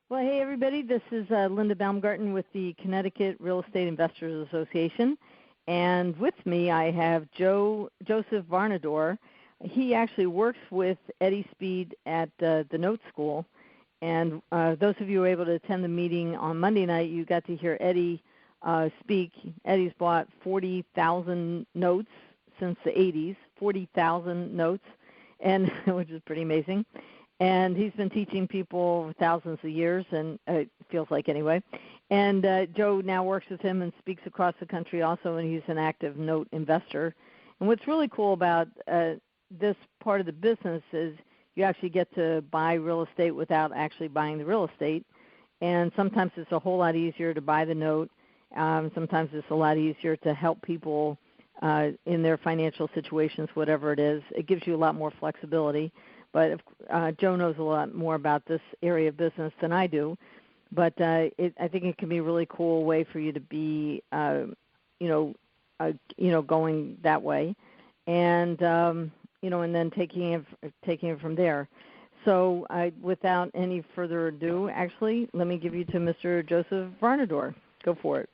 Well, hey, everybody. This is Linda Baumgarten with the Connecticut Real Estate Investors Association. And with me, I have Joseph Varnador. He actually works with Eddie Speed at the Note School. And those of you who were able to attend the meeting on Monday night, you got to hear Eddie speak. Eddie's bought 40,000 notes since the 80s, 40,000 notes, and which is pretty amazing. And he's been teaching people thousands of years, and it feels like anyway. And Joe now works with him and speaks across the country also, and he's an active note investor. And what's really cool about this part of the business is you actually get to buy real estate without actually buying the real estate. And sometimes it's a whole lot easier to buy the note. Sometimes it's a lot easier to help people in their financial situations, whatever it is. It gives you a lot more flexibility. But Joe knows a lot more about this area of business than I do. But I think it can be a really cool way for you to be, going that way, and and then taking it from there. So without any further ado, actually, let me give you to Mr. Joseph Varnador. Go for it.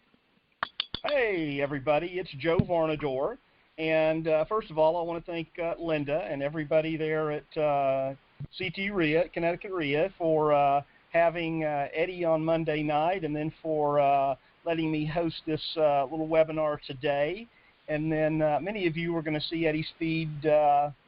Hey, everybody. It's Joe Varnador. And first of all, I want to thank Linda and everybody there at CTREIA, Connecticut REIA, for having Eddie on Monday night, and then for letting me host this little webinar today. And then many of you are going to see Eddie Speed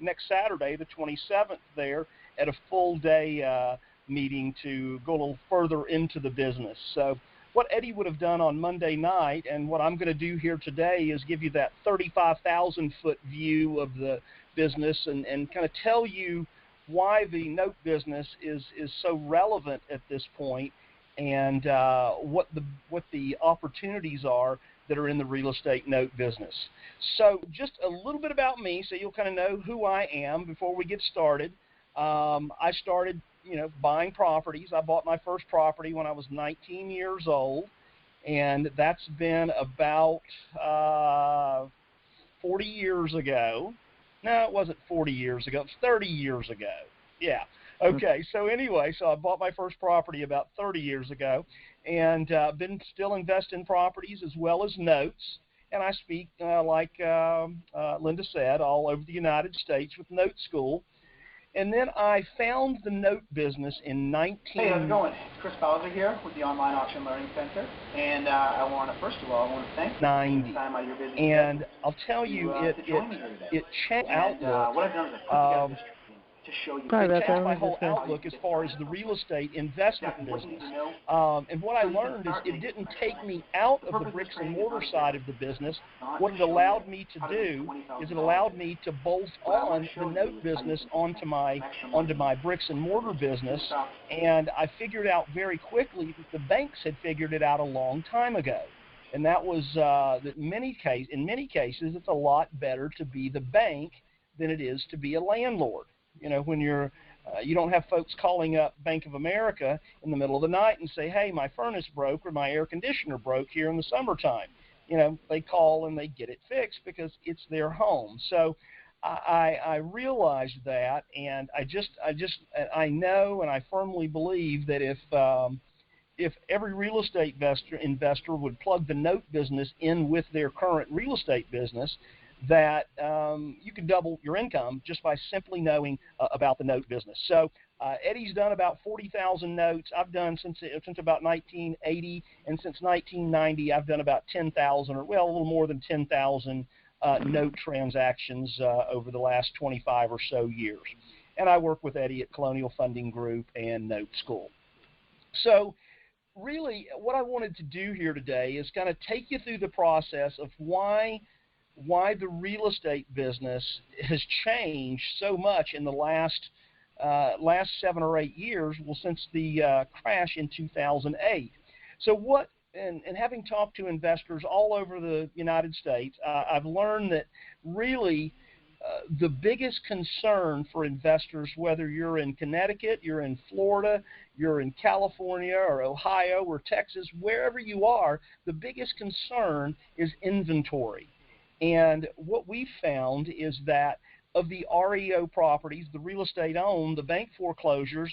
next Saturday, the 27th, there at a full-day meeting to go a little further into the business. So what Eddie would have done on Monday night, and what I'm going to do here today, is give you that 35,000-foot view of the business and kind of tell you why the note business is so relevant at this point, and what the opportunities are that are in the real estate note business. So just a little bit about me, so you'll kind of know who I am before we get started. I started buying properties. I bought my first property when I was 19 years old, and that's been about 40 years ago. No, it wasn't 40 years ago. It's 30 years ago. Yeah. Okay, so anyway, so I bought my first property about 30 years ago, and been still investing in properties as well as notes, and I speak, like Linda said, all over the United States with Note School. And then I found the note business in 19... Hey, how's it going? It's Chris Bowser here with the Online Auction Learning Center. And I want to thank you for taking the time out of your busy schedule. And I'll tell you, it changed outlook. What I've done is I put together this to show you. It changed my whole outlook as far as the real estate investment business. And what I learned is it didn't take me out of the bricks and mortar side of the business. What it allowed me to do is it allowed me to bolt on the note business onto my bricks and mortar business. And I figured out very quickly that the banks had figured it out a long time ago. And that was that in many cases, it's a lot better to be the bank than it is to be a landlord. When you're, you don't have folks calling up Bank of America in the middle of the night and say, hey, my furnace broke or my air conditioner broke here in the summertime. They call and they get it fixed because it's their home. So I realized that, and I know and I firmly believe that if every real estate investor would plug the note business in with their current real estate business, that you can double your income just by simply knowing about the note business. So Eddie's done about 40,000 notes. I've done since about 1980, and since 1990, I've done about 10,000, or well, a little more than 10,000 note transactions over the last 25 or so years. And I work with Eddie at Colonial Funding Group and Note School. So really, what I wanted to do here today is kind of take you through the process of why the real estate business has changed so much in the last 7 or 8 years, well, since the crash in 2008. So and having talked to investors all over the United States, I've learned that really the biggest concern for investors, whether you're in Connecticut, you're in Florida, you're in California or Ohio or Texas, wherever you are, the biggest concern is inventory. And what we found is that of the REO properties, the real estate owned, the bank foreclosures,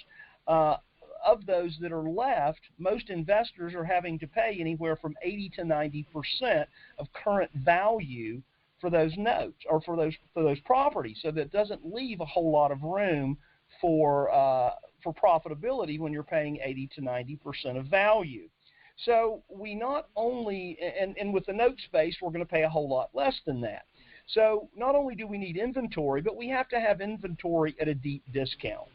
of those that are left, most investors are having to pay anywhere from 80 to 90% of current value for those notes or for those properties. So that doesn't leave a whole lot of room for profitability when you're paying 80 to 90% of value. So we not only, and with the note space, we're going to pay a whole lot less than that. So not only do we need inventory, but we have to have inventory at a deep discount.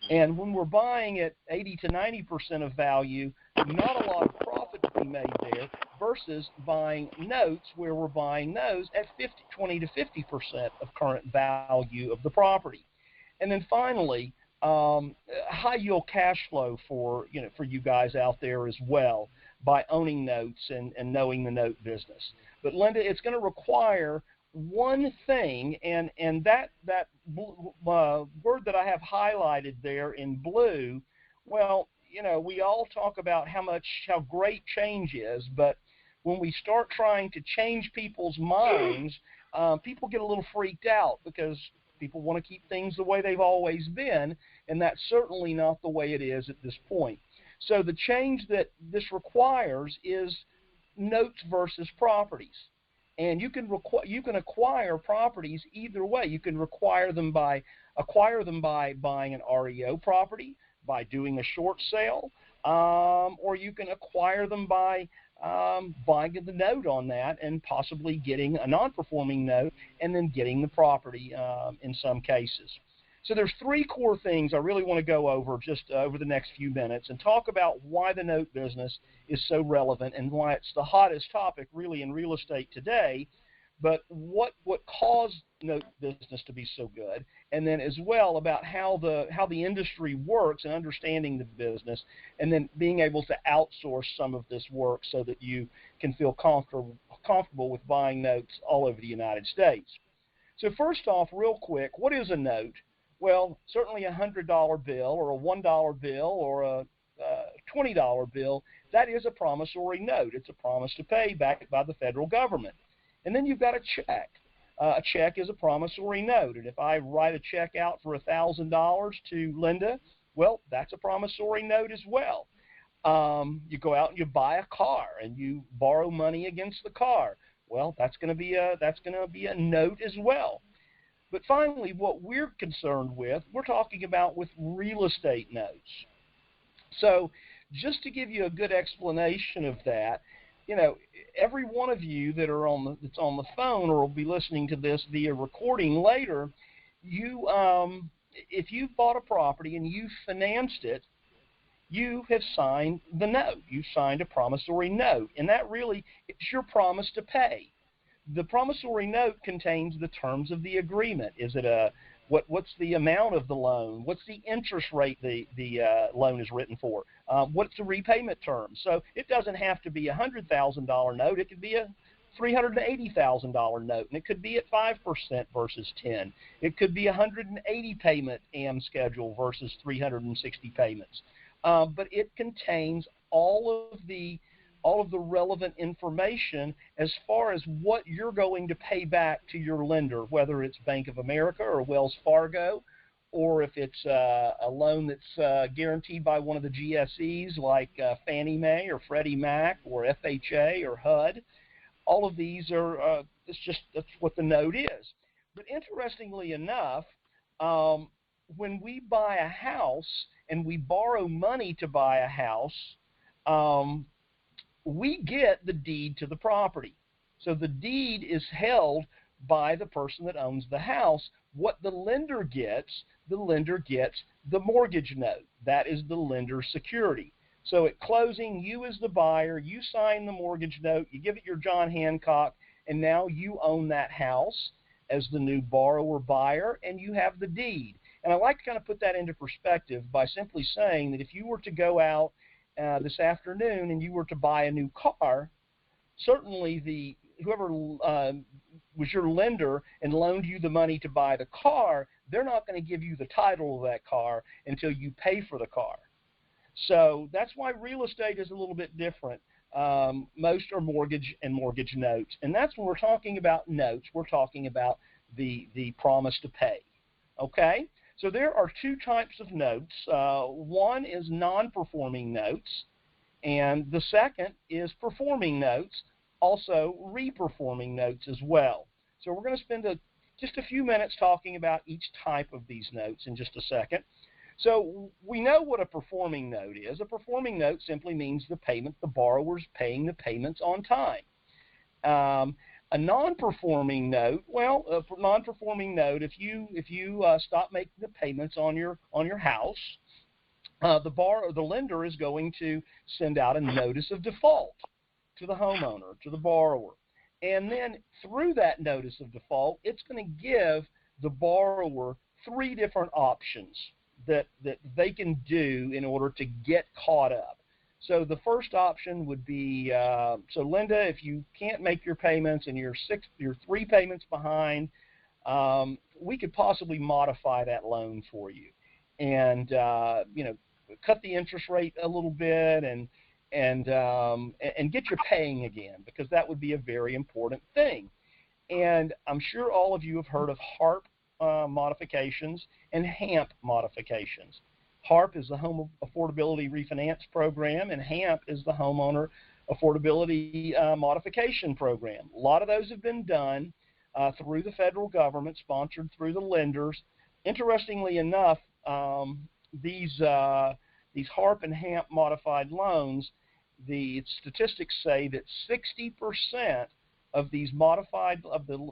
And when we're buying at 80 to 90% of value, not a lot of profit to be made there versus buying notes where we're buying those at 20 to 50% of current value of the property. And then finally, high yield cash flow for you guys out there as well by owning notes and knowing the note business. But Linda, it's going to require one thing, and that word that I have highlighted there in blue, well, we all talk about how great change is, but when we start trying to change people's minds, people get a little freaked out because people want to keep things the way they've always been, and that's certainly not the way it is at this point. So the change that this requires is notes versus properties. And you can acquire properties either way. You can acquire them by buying an REO property, by doing a short sale, or you can acquire them by buying the note on that and possibly getting a non-performing note and then getting the property in some cases. So there's three core things I really want to go over just over the next few minutes and talk about why the note business is so relevant and why it's the hottest topic really in real estate today, but what caused note business to be so good, and then as well about how the industry works and understanding the business, and then being able to outsource some of this work so that you can feel comfortable with buying notes all over the United States. So first off, real quick, what is a note? Well, certainly a $100 bill or a $1 bill or a $20 bill, that is a promissory note. It's a promise to pay backed by the federal government. And then you've got a check. A check is a promissory note. And if I write a check out for $1,000 to Linda, well, that's a promissory note as well. You go out and you buy a car and you borrow money against the car. Well, that's going to be a note as well. But finally, what we're concerned with, we're talking about with real estate notes. So just to give you a good explanation of that, every one of you that's on the phone or will be listening to this via recording later, if you bought a property and you financed it, you have signed the note. You signed a promissory note, and that really is your promise to pay. The promissory note contains the terms of the agreement. Is it what's the amount of the loan? What's the interest rate the loan is written for? What's the repayment term? So it doesn't have to be a $100,000 note. It could be a $380,000 note, and it could be at 5% versus 10. It could be a 180 payment AM schedule versus 360 payments. But it contains all of the relevant information as far as what you're going to pay back to your lender, whether it's Bank of America or Wells Fargo, or if it's a loan that's guaranteed by one of the GSEs like Fannie Mae or Freddie Mac or FHA or HUD. All of these are, that's what the note is. But interestingly enough, when we buy a house and we borrow money to buy a house, we get the deed to the property. So the deed is held by the person that owns the house. What the lender gets the mortgage note. That is the lender's security. So at closing, you as the buyer, you sign the mortgage note, you give it your John Hancock, and now you own that house as the new borrower buyer, and you have the deed. And I like to kind of put that into perspective by simply saying that if you were to go out this afternoon and you were to buy a new car, certainly whoever was your lender and loaned you the money to buy the car, they're not going to give you the title of that car until you pay for the car. So that's why real estate is a little bit different. Most are mortgage and mortgage notes. And that's when we're talking about notes, we're talking about the promise to pay. Okay? So there are two types of notes. One is non-performing notes, and the second is performing notes, also re-performing notes as well. So we're going to spend just a few minutes talking about each type of these notes in just a second. So we know what a performing note is. A performing note simply means the borrower's paying the payments on time. A non-performing note, well, a non-performing note, if you stop making the payments on your house, the lender is going to send out a notice of default to the homeowner, to the borrower. And then through that notice of default, it's going to give the borrower three different options that they can do in order to get caught up. So the first option would be, so Linda, if you can't make your payments and you're 3 payments behind, we could possibly modify that loan for you, and cut the interest rate a little bit and get you paying again, because that would be a very important thing. And I'm sure all of you have heard of HARP modifications and HAMP modifications. HARP is the Home Affordability Refinance Program, and HAMP is the Homeowner Affordability Modification Program. A lot of those have been done through the federal government, sponsored through the lenders. Interestingly enough, these HARP and HAMP modified loans, the statistics say that 60% of the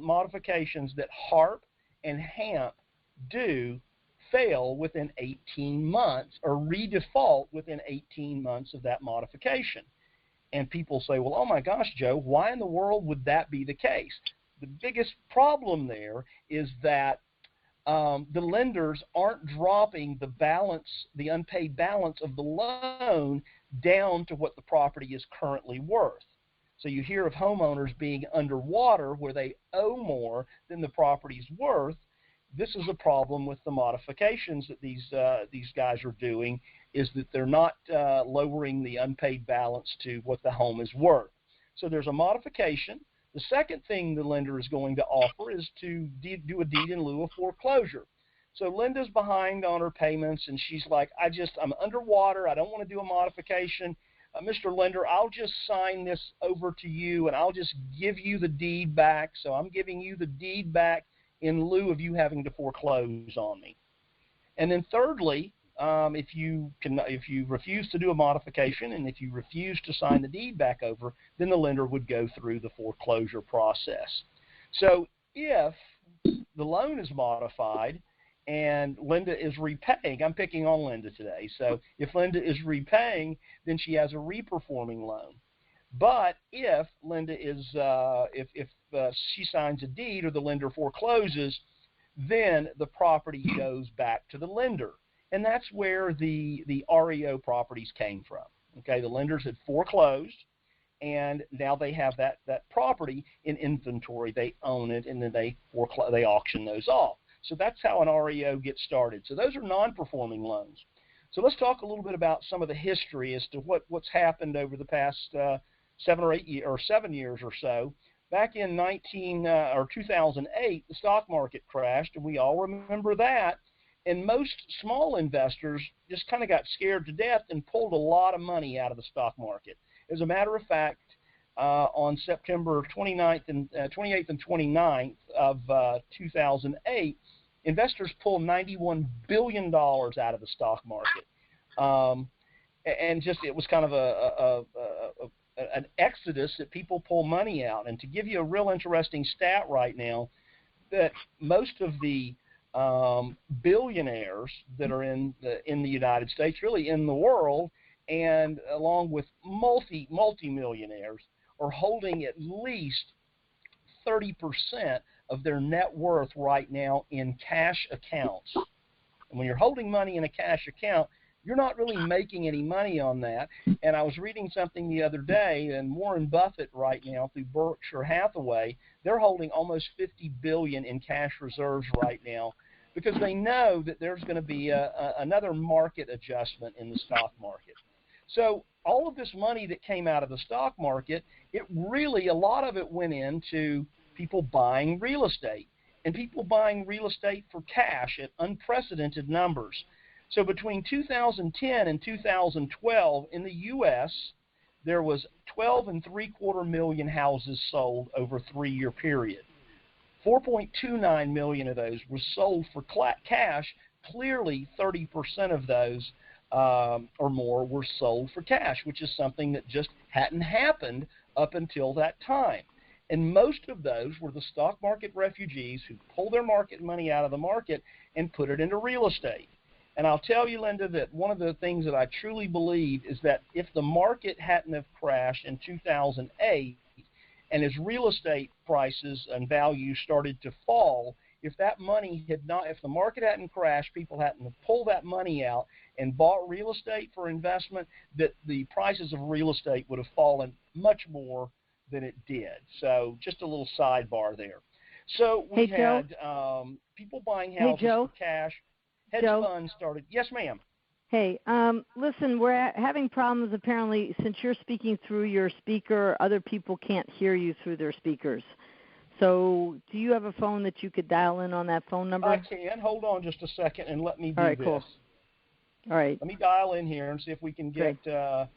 modifications that HARP and HAMP do fail within 18 months or redefault within 18 months of that modification. And people say, well, oh my gosh, Joe, why in the world would that be the case? The biggest problem there is that the lenders aren't dropping the balance, the unpaid balance of the loan down to what the property is currently worth. So you hear of homeowners being underwater where they owe more than the property's worth. This is a problem with the modifications that these guys are doing, is that they're not lowering the unpaid balance to what the home is worth. So there's a modification. The second thing the lender is going to offer is to do a deed in lieu of foreclosure. So Linda's behind on her payments, and she's like, I'm underwater. I don't want to do a modification. Mr. Lender, I'll just sign this over to you, and I'll just give you the deed back. So I'm giving you the deed back in lieu of you having to foreclose on me. And then thirdly, if you refuse to do a modification and if you refuse to sign the deed back over, then the lender would go through the foreclosure process. So if the loan is modified and Linda is repaying, I'm picking on Linda today, so if Linda is repaying, then she has a reperforming loan. But if Linda is, if she signs a deed or the lender forecloses, then the property goes back to the lender. And that's where the REO properties came from. Okay, the lenders had foreclosed, and now they have that property in inventory. They own it, and then they auction those off. So that's how an REO gets started. So those are non-performing loans. So let's talk a little bit about some of the history as to what's happened over the past 7 years or so. Back in 2008, the stock market crashed, and we all remember that. And most small investors just kind of got scared to death and pulled a lot of money out of the stock market. As a matter of fact, on September 28th and 29th of 2008, investors pulled $91 billion out of the stock market. And just it was kind of an exodus that people pull money out. And to give you a real interesting stat right now, that most of the billionaires that are in the United States, really in the world, and along with multi-millionaires, are holding at least 30% of their net worth right now in cash accounts. And when you're holding money in a cash account, you're not really making any money on that. And I was reading something the other day, and Warren Buffett right now through Berkshire Hathaway, they're holding almost $50 billion in cash reserves right now, because they know that there's going to be another market adjustment in the stock market. So all of this money that came out of the stock market, a lot of it went into people buying real estate. and people buying real estate for cash at unprecedented numbers. So between 2010 and 2012 in the U.S., there was 12.75 million houses sold over a 3-year period. 4.29 million of those were sold for cash. Clearly, 30% of those or more were sold for cash, which is something that just hadn't happened up until that time. And most of those were the stock market refugees who pulled their market money out of the market and put it into real estate. And I'll tell you, Linda, that one of the things that I truly believe is that if the market hadn't have crashed in 2008, and as real estate prices and values started to fall, if that money had not, if the market hadn't crashed, people hadn't pulled that money out and bought real estate for investment, that the prices of real estate would have fallen much more than it did. So just a little sidebar there. So we had people buying houses for cash. Hedge funds started. Yes, ma'am. Hey, listen, we're having problems apparently since you're speaking through your speaker. Other people can't hear you through their speakers. So do you have a phone that you could dial in on that phone number? I can. Hold on just a second and let me do All right, this. Cool. All right. Let me dial in here and see if we can get a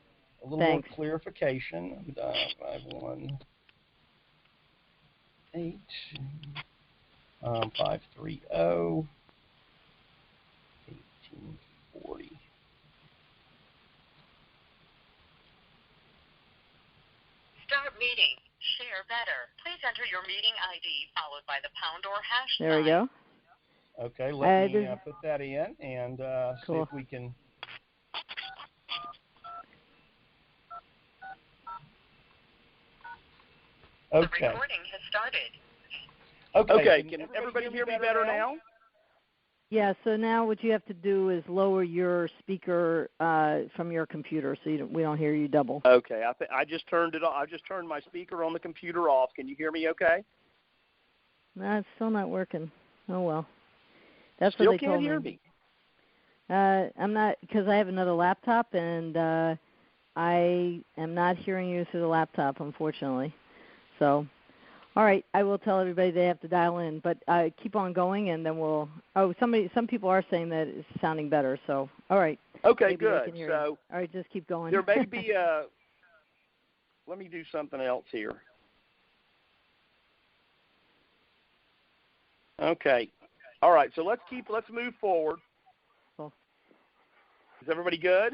little more clarification. 518 530 1840. Start meeting. Share better. Please enter your meeting ID followed by the pound or hash sign. There we go. Okay, let me put that in and see if we can. Okay. The recording has started. Okay, can everybody hear me better now? Yeah, so now what you have to do is lower your speaker from your computer so we don't hear you double. Okay, I just turned it off. I just turned my speaker on the computer off. Can you hear me okay? No, it's still not working. Oh, well. That's still what they can't told hear me. I'm not, because I have another laptop, and I am not hearing you through the laptop, unfortunately. So, all right, I will tell everybody they have to dial in, but keep on going, and then we'll. Oh, some people are saying that it's sounding better. So, all right. Okay, good. So, all right, just keep going. There may be a. Let me do something else here. Okay. All right. So let's move forward. Cool. Is everybody good?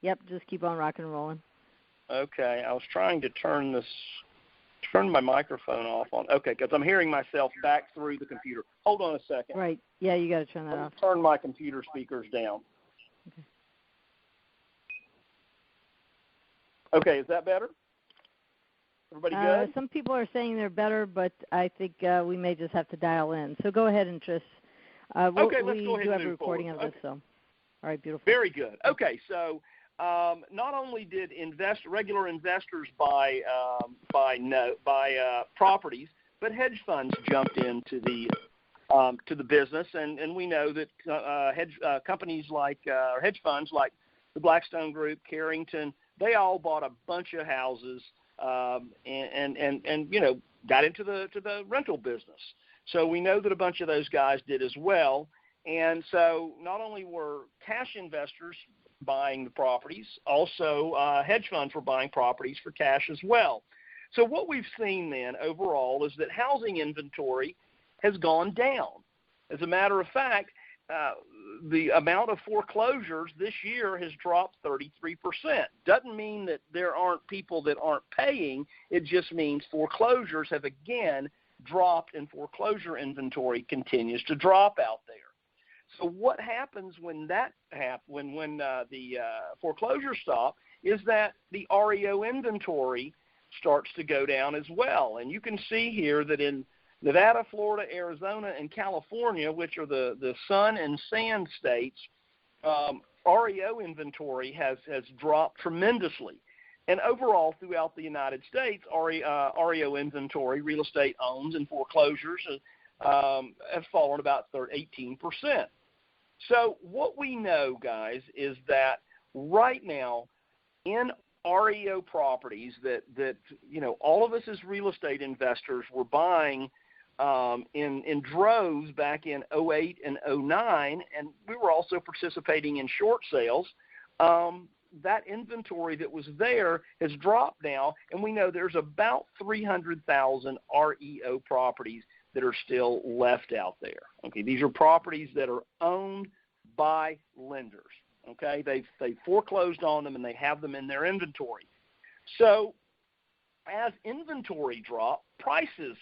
Yep. Just keep on rocking and rolling. Okay. I was trying to turn my microphone off on. Okay, because I'm hearing myself back through the computer. Hold on a second. Right. Yeah, you got to turn that off. Turn my computer speakers down. Okay, is that better? Everybody good? Some people are saying they're better, but I think we may just have to dial in. So go ahead and just. Okay, let's go ahead and move forward. We do have a recording of this, so. All right, beautiful. Very good. Okay, so not only did regular investors buy properties, but hedge funds jumped into the business, and we know that companies like or hedge funds like the Blackstone Group, Carrington, they all bought a bunch of houses and got into the rental business. So we know that a bunch of those guys did as well. And so not only were cash investors buying the properties, also hedge funds were buying properties for cash as well. So what we've seen then overall is that housing inventory has gone down. As a matter of fact, the amount of foreclosures this year has dropped 33%. Doesn't mean that there aren't people that aren't paying. It just means foreclosures have again dropped and foreclosure inventory continues to drop out there. So what happens when that when the foreclosures stop is that the REO inventory starts to go down as well. And you can see here that in Nevada, Florida, Arizona, and California, which are the sun and sand states, REO inventory has dropped tremendously. And overall, throughout the United States, REO inventory, real estate owns and foreclosures, have fallen about 18%. So what we know, guys, is that right now in REO properties that all of us as real estate investors were buying in droves back in 08 and 09, and we were also participating in short sales. That inventory that was there has dropped now, and we know there's about 300,000 REO properties that are still left out there. Okay, these are properties that are owned by lenders. Okay, they've foreclosed on them and they have them in their inventory. So as inventory dropped, prices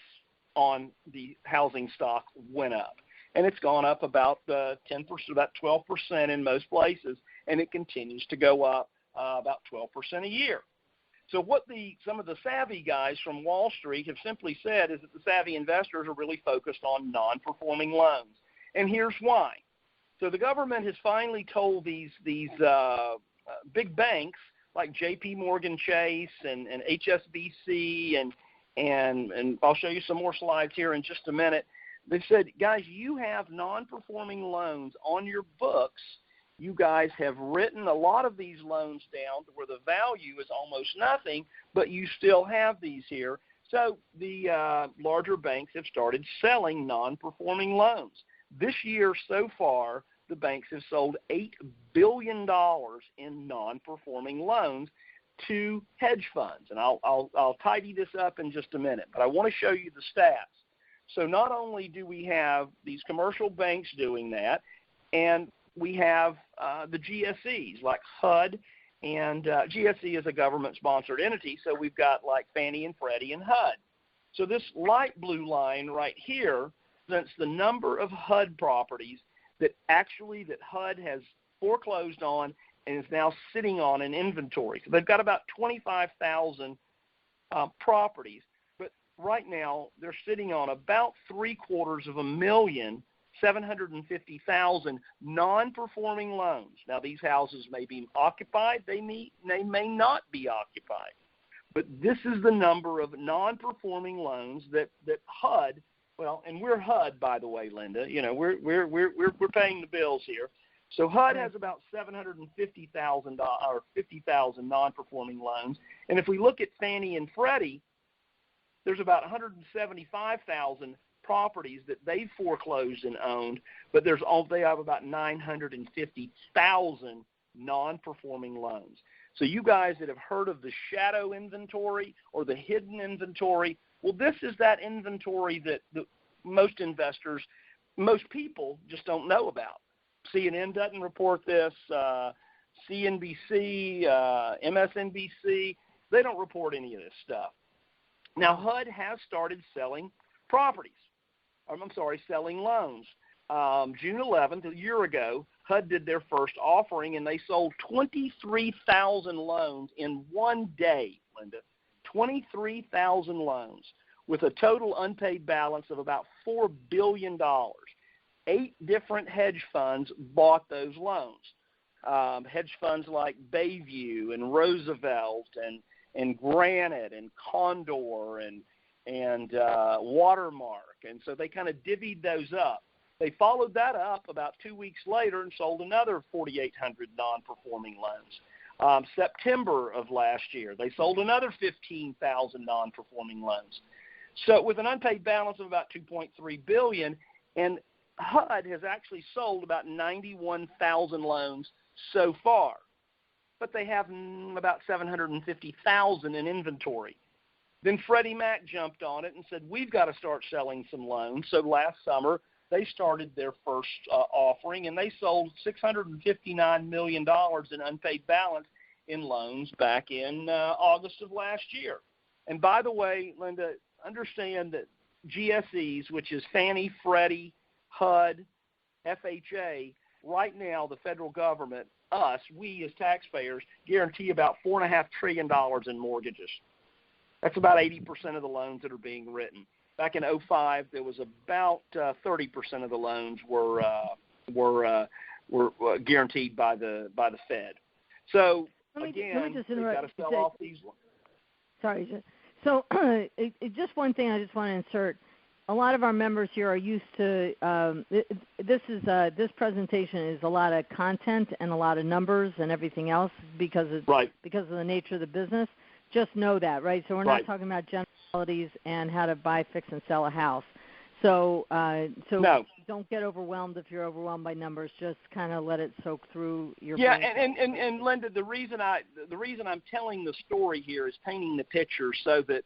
on the housing stock went up, and it's gone up about 10%, about 12% in most places, and it continues to go up about 12% a year. So what some of the savvy guys from Wall Street have simply said is that the savvy investors are really focused on non-performing loans, and here's why. So the government has finally told these big banks like J.P. Morgan Chase and HSBC and I'll show you some more slides here in just a minute. They said, guys, you have non-performing loans on your books. You guys have written a lot of these loans down to where the value is almost nothing, but you still have these here. So the larger banks have started selling non-performing loans. This year so far, the banks have sold $8 billion in non-performing loans to hedge funds. And I'll tidy this up in just a minute, but I want to show you the stats. So not only do we have these commercial banks doing that, and we have the GSEs like HUD, and GSE is a government-sponsored entity, so we've got like Fannie and Freddie and HUD. So this light blue line right here represents the number of HUD properties that HUD has foreclosed on and is now sitting on in inventory. So they've got about 25,000 properties, but right now they're sitting on about 750,000 non-performing loans. Now these houses may be occupied, they may not be occupied, but this is the number of non-performing loans that HUD. Well, and we're HUD, by the way, Linda. You know, we're paying the bills here. So HUD has about 750,000 or 50,000 non-performing loans, and if we look at Fannie and Freddie, there's about 175,000 properties that they've foreclosed and owned, but they have about 950,000 non-performing loans. So you guys that have heard of the shadow inventory or the hidden inventory, well, this is that inventory that most investors, most people just don't know about. CNN doesn't report this, CNBC, MSNBC, they don't report any of this stuff. Now, HUD has started selling selling loans. June 11th, a year ago, HUD did their first offering, and they sold 23,000 loans in one day, Linda. 23,000 loans with a total unpaid balance of about $4 billion. 8 different hedge funds bought those loans. Hedge funds like Bayview and Roosevelt and Granite and Condor and Watermark. And so they kind of divvied those up. They followed that up about 2 weeks later and sold another 4,800 non-performing loans. September of last year, they sold another 15,000 non-performing loans. So with an unpaid balance of about $2.3 billion, and HUD has actually sold about 91,000 loans so far, but they have about 750,000 in inventory. Then Freddie Mac jumped on it and said, we've got to start selling some loans. So last summer, they started their first offering, and they sold $659 million in unpaid balance in loans back in August of last year. And by the way, Linda, understand that GSEs, which is Fannie, Freddie, HUD, FHA, right now the federal government, we as taxpayers, guarantee about $4.5 trillion in mortgages. That's about 80% of the loans that are being written. Back in 2005, there was about 30% of the loans were guaranteed by the Fed. So again, they've got to sell off these ones. Sorry. So just one thing I just want to insert. A lot of our members here are used to this presentation is a lot of content and a lot of numbers and everything else because of the nature of the business. Just know that, right? So we're not talking about generalities and how to buy, fix, and sell a house. So No. don't get overwhelmed if you're overwhelmed by numbers. Just kind of let it soak through your Yeah, brain. and Linda, the reason I'm telling the story here is painting the picture so that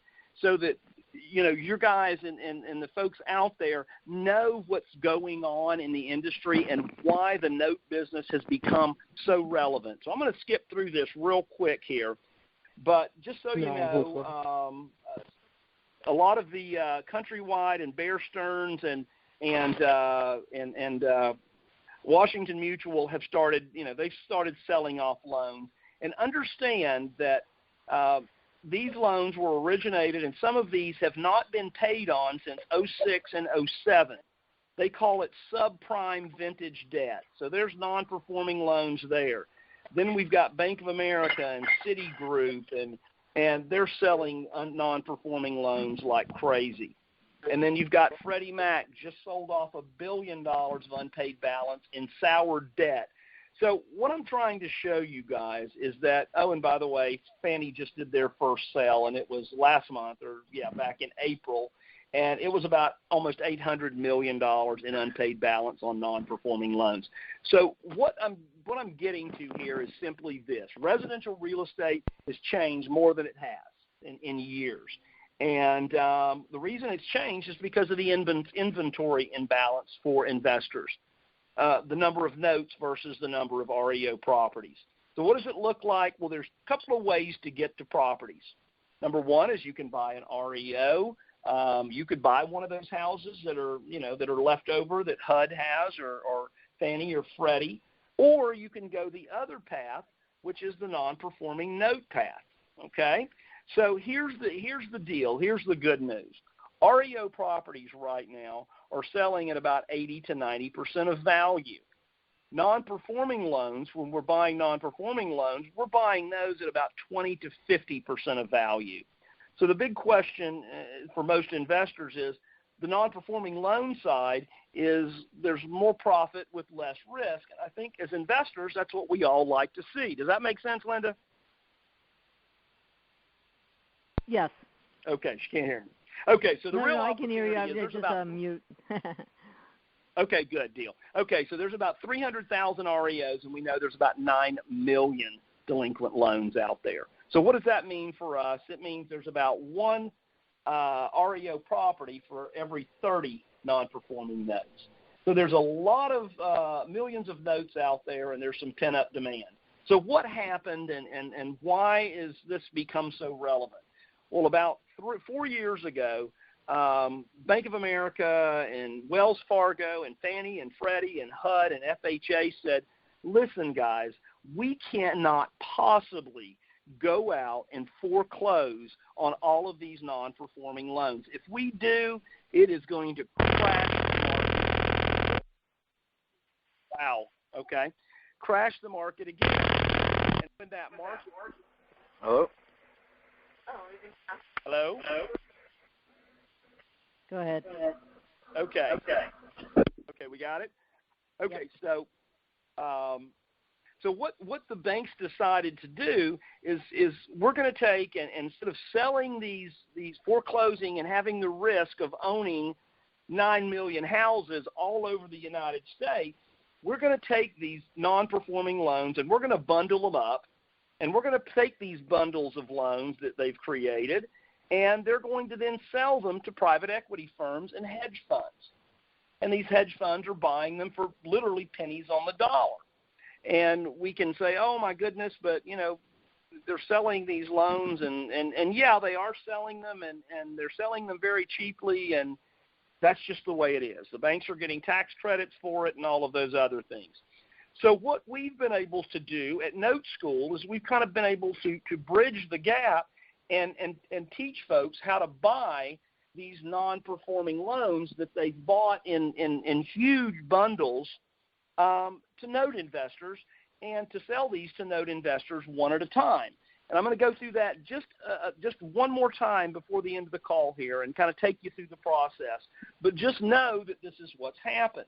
you know, your guys and the folks out there know what's going on in the industry and why the note business has become so relevant. So I'm going to skip through this real quick here, but just so you know, a lot of the Countrywide and Bear Stearns and Washington Mutual have started, you know, they've started selling off loans, and understand that these loans were originated, and some of these have not been paid on since 06 and 07. They call it subprime vintage debt. So there's non-performing loans there. Then we've got Bank of America and Citigroup, and they're selling non-performing loans like crazy. And then you've got Freddie Mac just sold off $1 billion of unpaid balance in sour debt. So what I'm trying to show you guys is that, oh, and by the way, Fannie just did their first sale, and it was last month, back in April, and it was about almost $800 million in unpaid balance on non-performing loans. So what I'm getting to here is simply this. Residential real estate has changed more than it has in years. And the reason it's changed is because of the inventory imbalance for investors. The number of notes versus the number of REO properties. So what does it look like? Well, there's a couple of ways to get to properties. Number one is you can buy an REO. You could buy one of those houses that are left over that HUD has or Fannie or Freddie, or you can go the other path, which is the non-performing note path. Okay? So here's the deal. Here's the good news. REO properties right now are selling at about 80 to 90% of value. Non-performing loans, when we're buying non-performing loans, we're buying those at about 20 to 50% of value. So the big question for most investors is the non-performing loan side is there's more profit with less risk. And I think as investors, that's what we all like to see. Does that make sense, Linda? Yes. Okay, she can't hear me. Okay, so the real I can hear you. I'm just mute. Okay, good deal. Okay, so there's about 300,000 REOs, and we know there's about 9 million delinquent loans out there. So what does that mean for us? It means there's about one REO property for every 30 non-performing notes. So there's a lot of millions of notes out there, and there's some pent-up demand. So what happened, and why is this become so relevant? Well, about 4 years ago, Bank of America and Wells Fargo and Fannie and Freddie and HUD and FHA said, listen, guys, we cannot possibly go out and foreclose on all of these non-performing loans. If we do, it is going to crash the market. Wow, okay. Crash the market again. And when that market... Hello? Hello? Go ahead. Okay, we got it? Okay, yep. So what the banks decided to do is we're going to take, and instead of selling these foreclosing and having the risk of owning 9 million houses all over the United States, we're going to take these non-performing loans and we're going to bundle them up, and we're going to take these bundles of loans that they've created, and they're going to then sell them to private equity firms and hedge funds. And these hedge funds are buying them for literally pennies on the dollar. And we can say, oh, my goodness, but, you know, they're selling these loans, and yeah, they are selling them, and they're selling them very cheaply, and that's just the way it is. The banks are getting tax credits for it and all of those other things. So what we've been able to do at Note School is we've kind of been able to bridge the gap and teach folks how to buy these non-performing loans that they've bought in huge bundles to note investors, and to sell these to note investors one at a time. And I'm going to go through that just one more time before the end of the call here and kind of take you through the process. But just know that this is what's happened.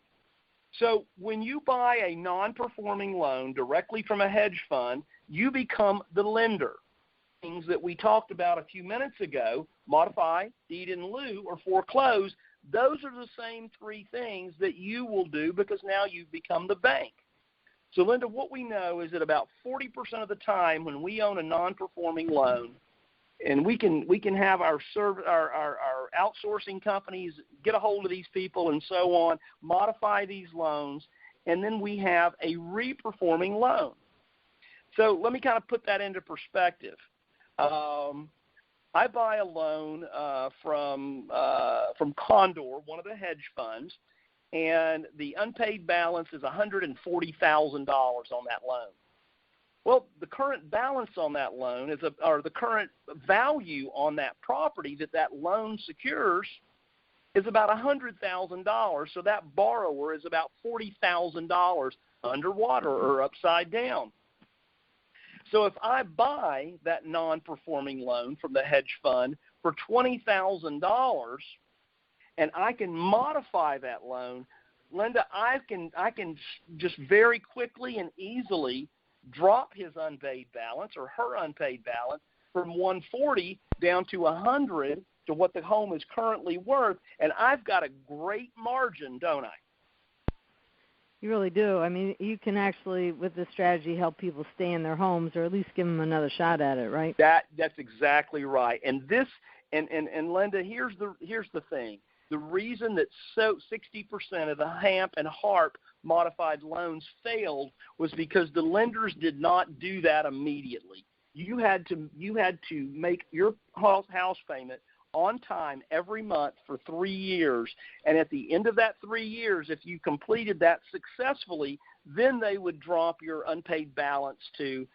So when you buy a non-performing loan directly from a hedge fund, you become the lender. Things that we talked about a few minutes ago, modify, deed in lieu, or foreclose, Those are the same three things that you will do because now you've become the bank. So, Linda, what we know is that about 40% of the time when we own a non-performing loan, and we can have our outsourcing companies get a hold of these people and so on, modify these loans, and then we have a re-performing loan. So let me kind of put that into perspective. I buy a loan from Condor, one of the hedge funds, and the unpaid balance is $140,000 on that loan. Well, the current balance on that loan or the current value on that property that loan secures is about $100,000. So that borrower is about $40,000 underwater or upside down. So if I buy that non-performing loan from the hedge fund for $20,000 and I can modify that loan, Linda, I can just very quickly and easily drop his unpaid balance or her unpaid balance from 140 down to 100 to what the home is currently worth, and I've got a great margin, don't I? You really do. I mean, you can actually, with this strategy, help people stay in their homes or at least give them another shot at it, right? That's exactly right. And this, and Linda, here's the thing. The reason that 60% of the HAMP and HARP modified loans failed was because the lenders did not do that immediately. You had to make your house payment on time every month for 3 years, and at the end of that 3 years, if you completed that successfully, then they would drop your unpaid balance to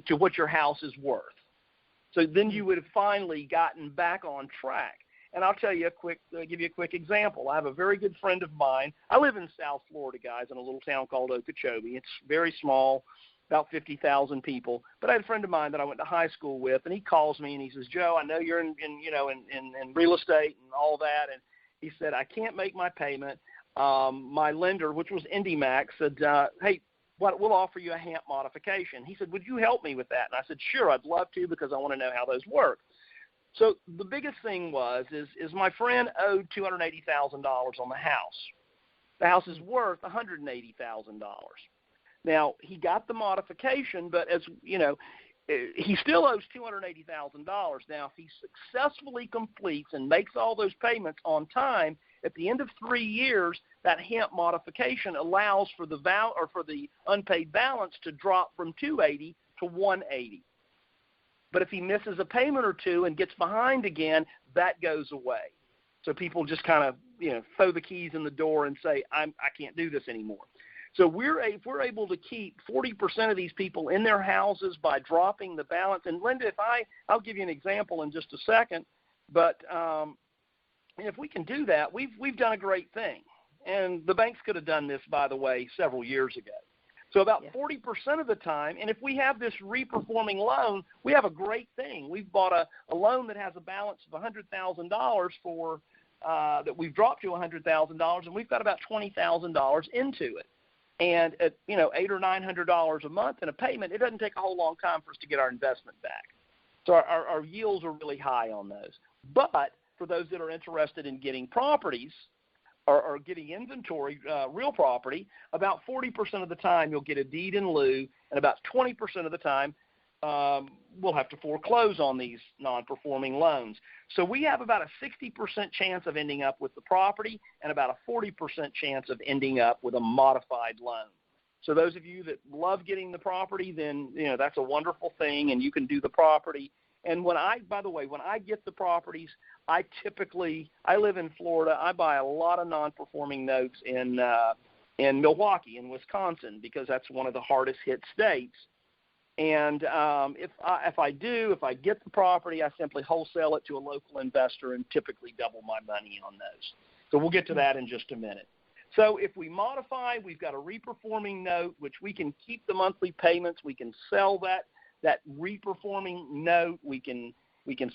what your house is worth. So then you would have finally gotten back on track. And I'll tell you give you a quick example. I have a very good friend of mine. I live in South Florida, guys, in a little town called Okeechobee. It's very small, about 50,000 people. But I had a friend of mine that I went to high school with, and he calls me and he says, "Joe, I know you're in real estate and all that." And he said, "I can't make my payment. My lender, which was IndyMac, said, hey, we'll offer you a HAMP modification." He said, "Would you help me with that?" And I said, "Sure, I'd love to because I want to know how those work." So the biggest thing is my friend owed $280,000 on the house. The house is worth $180,000. Now, he got the modification, but as you know, he still owes $280,000. Now, if he successfully completes and makes all those payments on time, at the end of 3 years, that HAMP modification allows for the unpaid balance to drop from $280 to $180. But if he misses a payment or two and gets behind again, that goes away. So people just kind of, throw the keys in the door and say, I can't do this anymore. So if we're able to keep 40% of these people in their houses by dropping the balance, and Linda, I'll give you an example in just a second, but if we can do that, we've done a great thing. And the banks could have done this, by the way, several years ago. So about 40% of the time, and if we have this re-performing loan, we have a great thing. We've bought a loan that has a balance of $100,000 for that we've dropped to $100,000, and we've got about $20,000 into it. And at $800 or $900 a month in a payment, it doesn't take a whole long time for us to get our investment back. So our yields are really high on those. But for those that are interested in getting properties, or getting inventory, real property, about 40% of the time you'll get a deed in lieu, and about 20% of the time we'll have to foreclose on these non-performing loans. So we have about a 60% chance of ending up with the property and about a 40% chance of ending up with a modified loan. So those of you that love getting the property, then that's a wonderful thing, and you can do the property. And by the way, when I get the properties, I live in Florida. I buy a lot of non-performing notes in Milwaukee, in Wisconsin, because that's one of the hardest hit states. And if I get the property, I simply wholesale it to a local investor and typically double my money on those. So we'll get to that in just a minute. So if we modify, we've got a re-performing note, which we can keep the monthly payments. We can sell that re-performing note. We can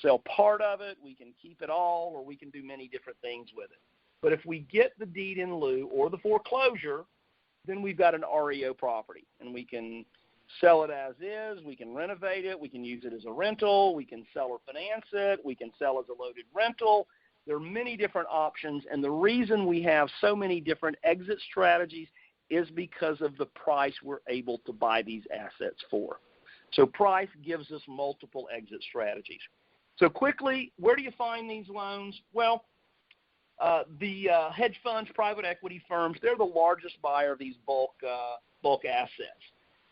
sell part of it, we can keep it all, or we can do many different things with it. But if we get the deed in lieu or the foreclosure, then we've got an REO property, and we can sell it as is, we can renovate it, we can use it as a rental, we can sell or finance it, we can sell as a loaded rental. There are many different options, and the reason we have so many different exit strategies is because of the price we're able to buy these assets for. So price gives us multiple exit strategies. So quickly, where do you find these loans? Well, the hedge funds, private equity firms, they're the largest buyer of these bulk assets.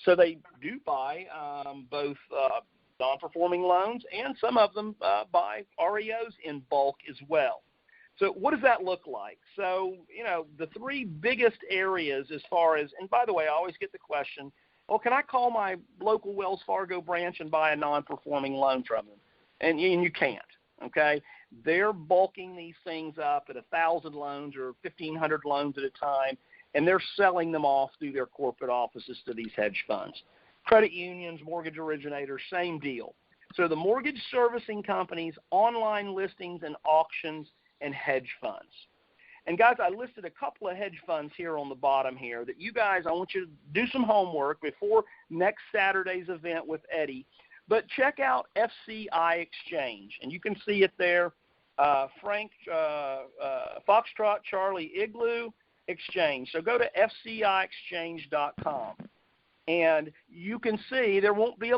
So they do buy both non-performing loans, and some of them buy REOs in bulk as well. So what does that look like? So, the three biggest areas as far as, and by the way, I always get the question, well, can I call my local Wells Fargo branch and buy a non-performing loan from them? And you can't, okay? They're bulking these things up at 1,000 loans or 1,500 loans at a time, and they're selling them off through their corporate offices to these hedge funds. Credit unions, mortgage originators, same deal. So the mortgage servicing companies, online listings and auctions, and hedge funds. And guys, I listed a couple of hedge funds here on the bottom here that you guys, I want you to do some homework before next Saturday's event with Eddie. But check out FCI Exchange, and you can see it there. Frank Foxtrot Charlie Igloo Exchange. So go to fciexchange.com. And you can see there won't be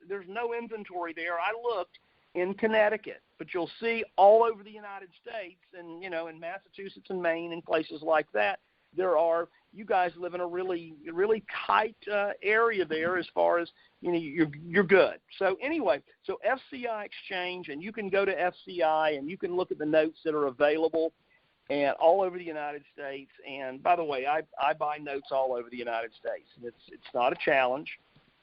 there's no inventory there. I looked in Connecticut, but you'll see all over the United States and, in Massachusetts and Maine and places like that, you guys live in a really, really tight area there as far as, you're good. So anyway, so FCI Exchange, and you can go to FCI and you can look at the notes that are available and all over the United States. And by the way, I buy notes all over the United States. It's not a challenge.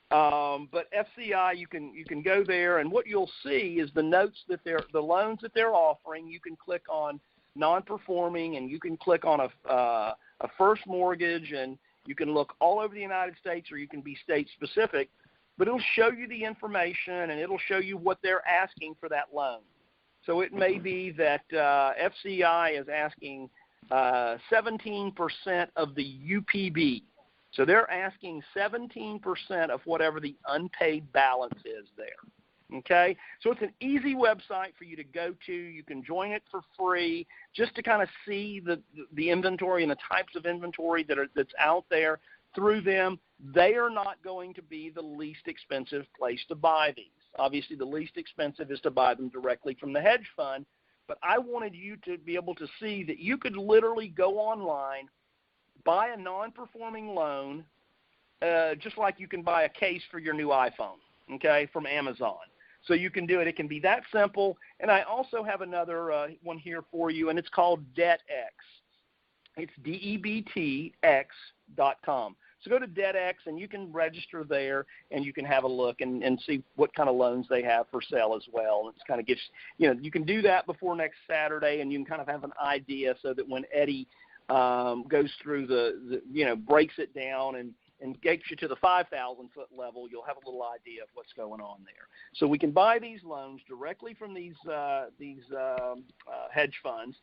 But FCI, you can go there, and what you'll see is the loans that they're offering. You can click on non-performing, and you can click on a first mortgage, and you can look all over the United States, or you can be state specific. But it'll show you the information, and it'll show you what they're asking for that loan. So it may be that FCI is asking 17% of the UPB. So they're asking 17% of whatever the unpaid balance is there. Okay? So it's an easy website for you to go to. You can join it for free just to kind of see the inventory and the types of inventory that's out there through them. They are not going to be the least expensive place to buy these. Obviously, the least expensive is to buy them directly from the hedge fund, but I wanted you to be able to see that you could literally go online, buy a non-performing loan, just like you can buy a case for your new iPhone, okay, from Amazon. So you can do it. It can be that simple. And I also have another one here for you, and it's called DebtX. It's DEBTX.com. So go to DebtX, and you can register there, and you can have a look and see what kind of loans they have for sale as well. And it's kind of gets, you can do that before next Saturday, and you can kind of have an idea so that when Eddie goes through breaks it down and gets you to the 5,000-foot level, you'll have a little idea of what's going on there. So we can buy these loans directly from these hedge funds.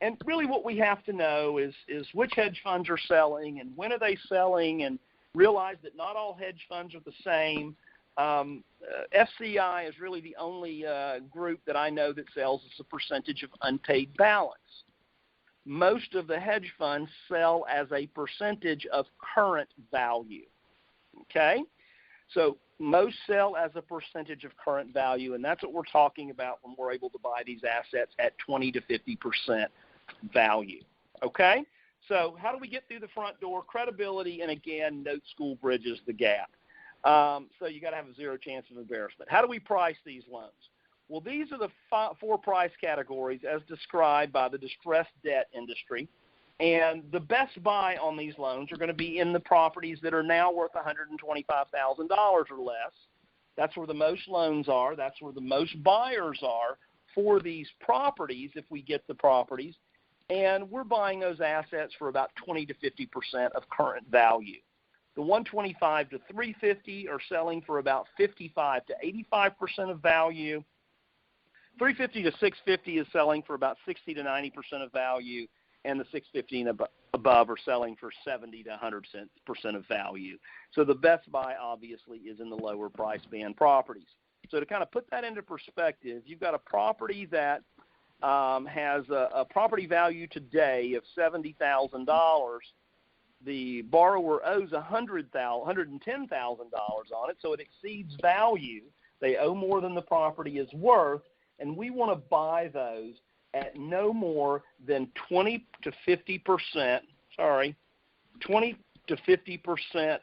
And really what we have to know is which hedge funds are selling and when are they selling, and realize that not all hedge funds are the same. FCI is really the only group that I know that sells as a percentage of unpaid balance. Most of the hedge funds sell as a percentage of current value, okay? So most sell as a percentage of current value, and that's what we're talking about when we're able to buy these assets at 20 to 50% value, okay? So how do we get through the front door? Credibility, and again, note school bridges the gap. So you got to have a zero chance of embarrassment. How do we price these loans? Well, these are the four price categories as described by the distressed debt industry. And the best buy on these loans are going to be in the properties that are now worth $125,000 or less. That's where the most loans are. That's where the most buyers are for these properties if we get the properties. And we're buying those assets for about 20 to 50% of current value. The 125 to 350 are selling for about 55 to 85% of value. 350 to 650 is selling for about 60 to 90% of value, and the 650 and above are selling for 70 to 100% of value. So the best buy, obviously, is in the lower price band properties. So to kind of put that into perspective, you've got a property that has a property value today of $70,000, the borrower owes $110,000 on it, so it exceeds value. They owe more than the property is worth, and we want to buy those at no more than 20 to 50%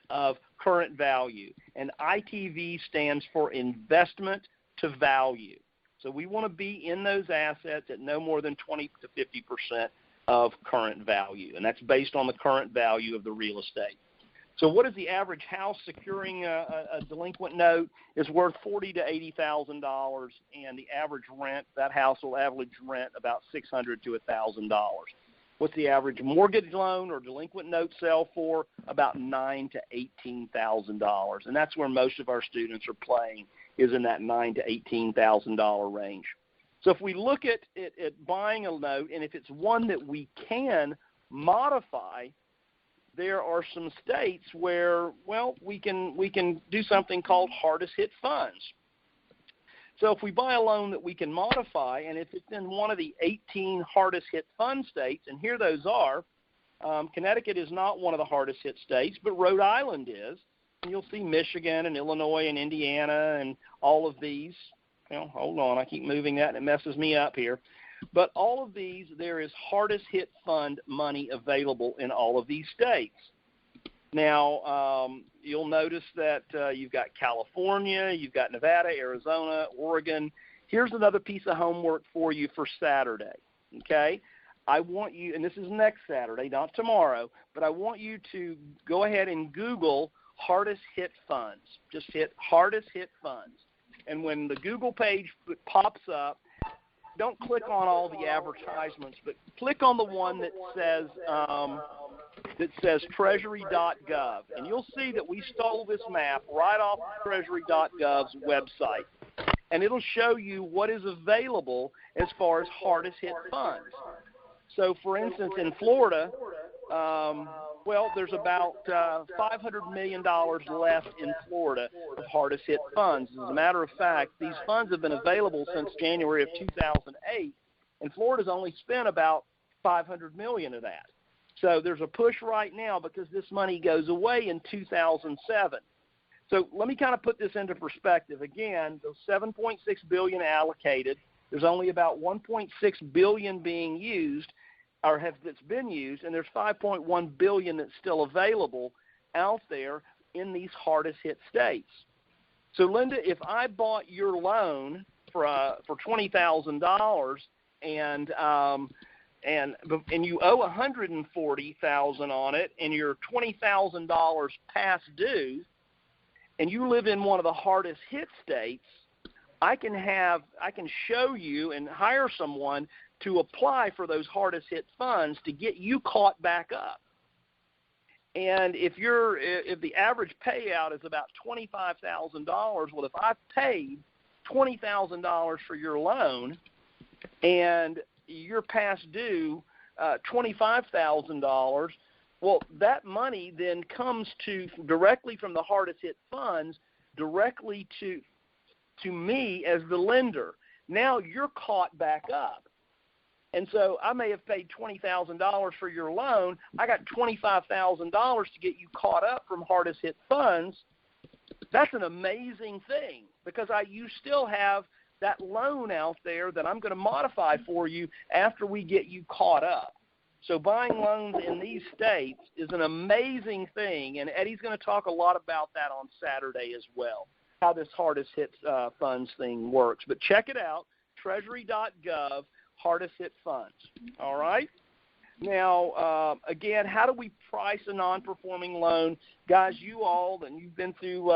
of current value. And ITV stands for investment to value. So we want to be in those assets at no more than 20 to 50% of current value, and that's based on the current value of the real estate. So what is the average house securing a delinquent note is worth $40,000 to $80,000, and the average rent, that house will average rent about $600 to $1,000. What's the average mortgage loan or delinquent note sell for? About $9,000 to $18,000, and that's where most of our students are playing, is in that $9,000 to $18,000 range. So if we look at buying a note, and if it's one that we can modify, there are some states where, well, we can do something called hardest hit funds. So if we buy a loan that we can modify, and if it's in one of the 18 hardest hit fund states, and here those are, Connecticut is not one of the hardest hit states, but Rhode Island is. And you'll see Michigan and Illinois and Indiana and all of these. Well, hold on, I keep moving that and it messes me up here. But all of these, there is hardest hit fund money available in all of these states. Now, you'll notice that you've got California, you've got Nevada, Arizona, Oregon. Here's another piece of homework for you for Saturday, okay? I want you, and this is next Saturday, not tomorrow, but I want you to go ahead and Google hardest hit funds. Just hit hardest hit funds. And when the Google page pops up, don't click on all the advertisements, but click on the one that says treasury.gov. And you'll see that we stole this map right off treasury.gov's website. And it'll show you what is available as far as hardest hit funds. So, for instance, in Florida, well, there's about $500 million left in Florida of hardest hit funds. As a matter of fact, these funds have been available since January of 2008, and Florida's only spent about $500 million of that. So there's a push right now because this money goes away in 2007. So let me kind of put this into perspective. Again, those $7.6 billion allocated, there's only about $1.6 billion being used, or that's been used, and there's $5.1 billion that's still available out there in these hardest hit states. So, Linda, if I bought your loan for $20,000 and you owe $140,000 on it, and you're $20,000 past due, and you live in one of the hardest hit states, I can show you and hire someone to apply for those hardest hit funds to get you caught back up. And if the average payout is about $25,000, well, if I've paid $20,000 for your loan and you're past due $25,000, well, that money then comes directly from the hardest hit funds directly to me as the lender. Now you're caught back up. And so I may have paid $20,000 for your loan. I got $25,000 to get you caught up from hardest hit funds. That's an amazing thing because you still have that loan out there that I'm going to modify for you after we get you caught up. So buying loans in these states is an amazing thing, and Eddie's going to talk a lot about that on Saturday as well, how this hardest hit funds thing works. But check it out, treasury.gov. Hardest hit funds. All right. Now, again, how do we price a non-performing loan? Guys, you've been through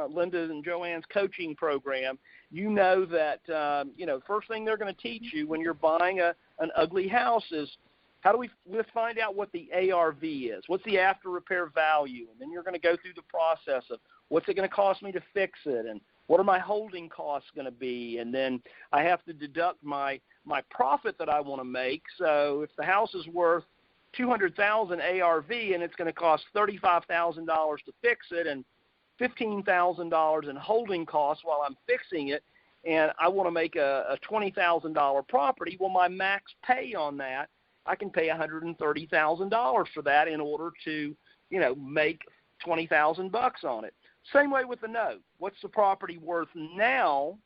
Linda and Joanne's coaching program. You know that, first thing they're going to teach you when you're buying an ugly house is let's find out what the ARV is. What's the after repair value? And then you're going to go through the process of what's it going to cost me to fix it, and what are my holding costs going to be? And then I have to deduct my profit that I want to make. So if the house is worth $200,000 ARV and it's going to cost $35,000 to fix it and $15,000 in holding costs while I'm fixing it, and I want to make a $20,000 property. Well, my max pay on that, I can pay $130,000 for that in order to, make $20,000 on it. Same way with the note. What's the property worth now?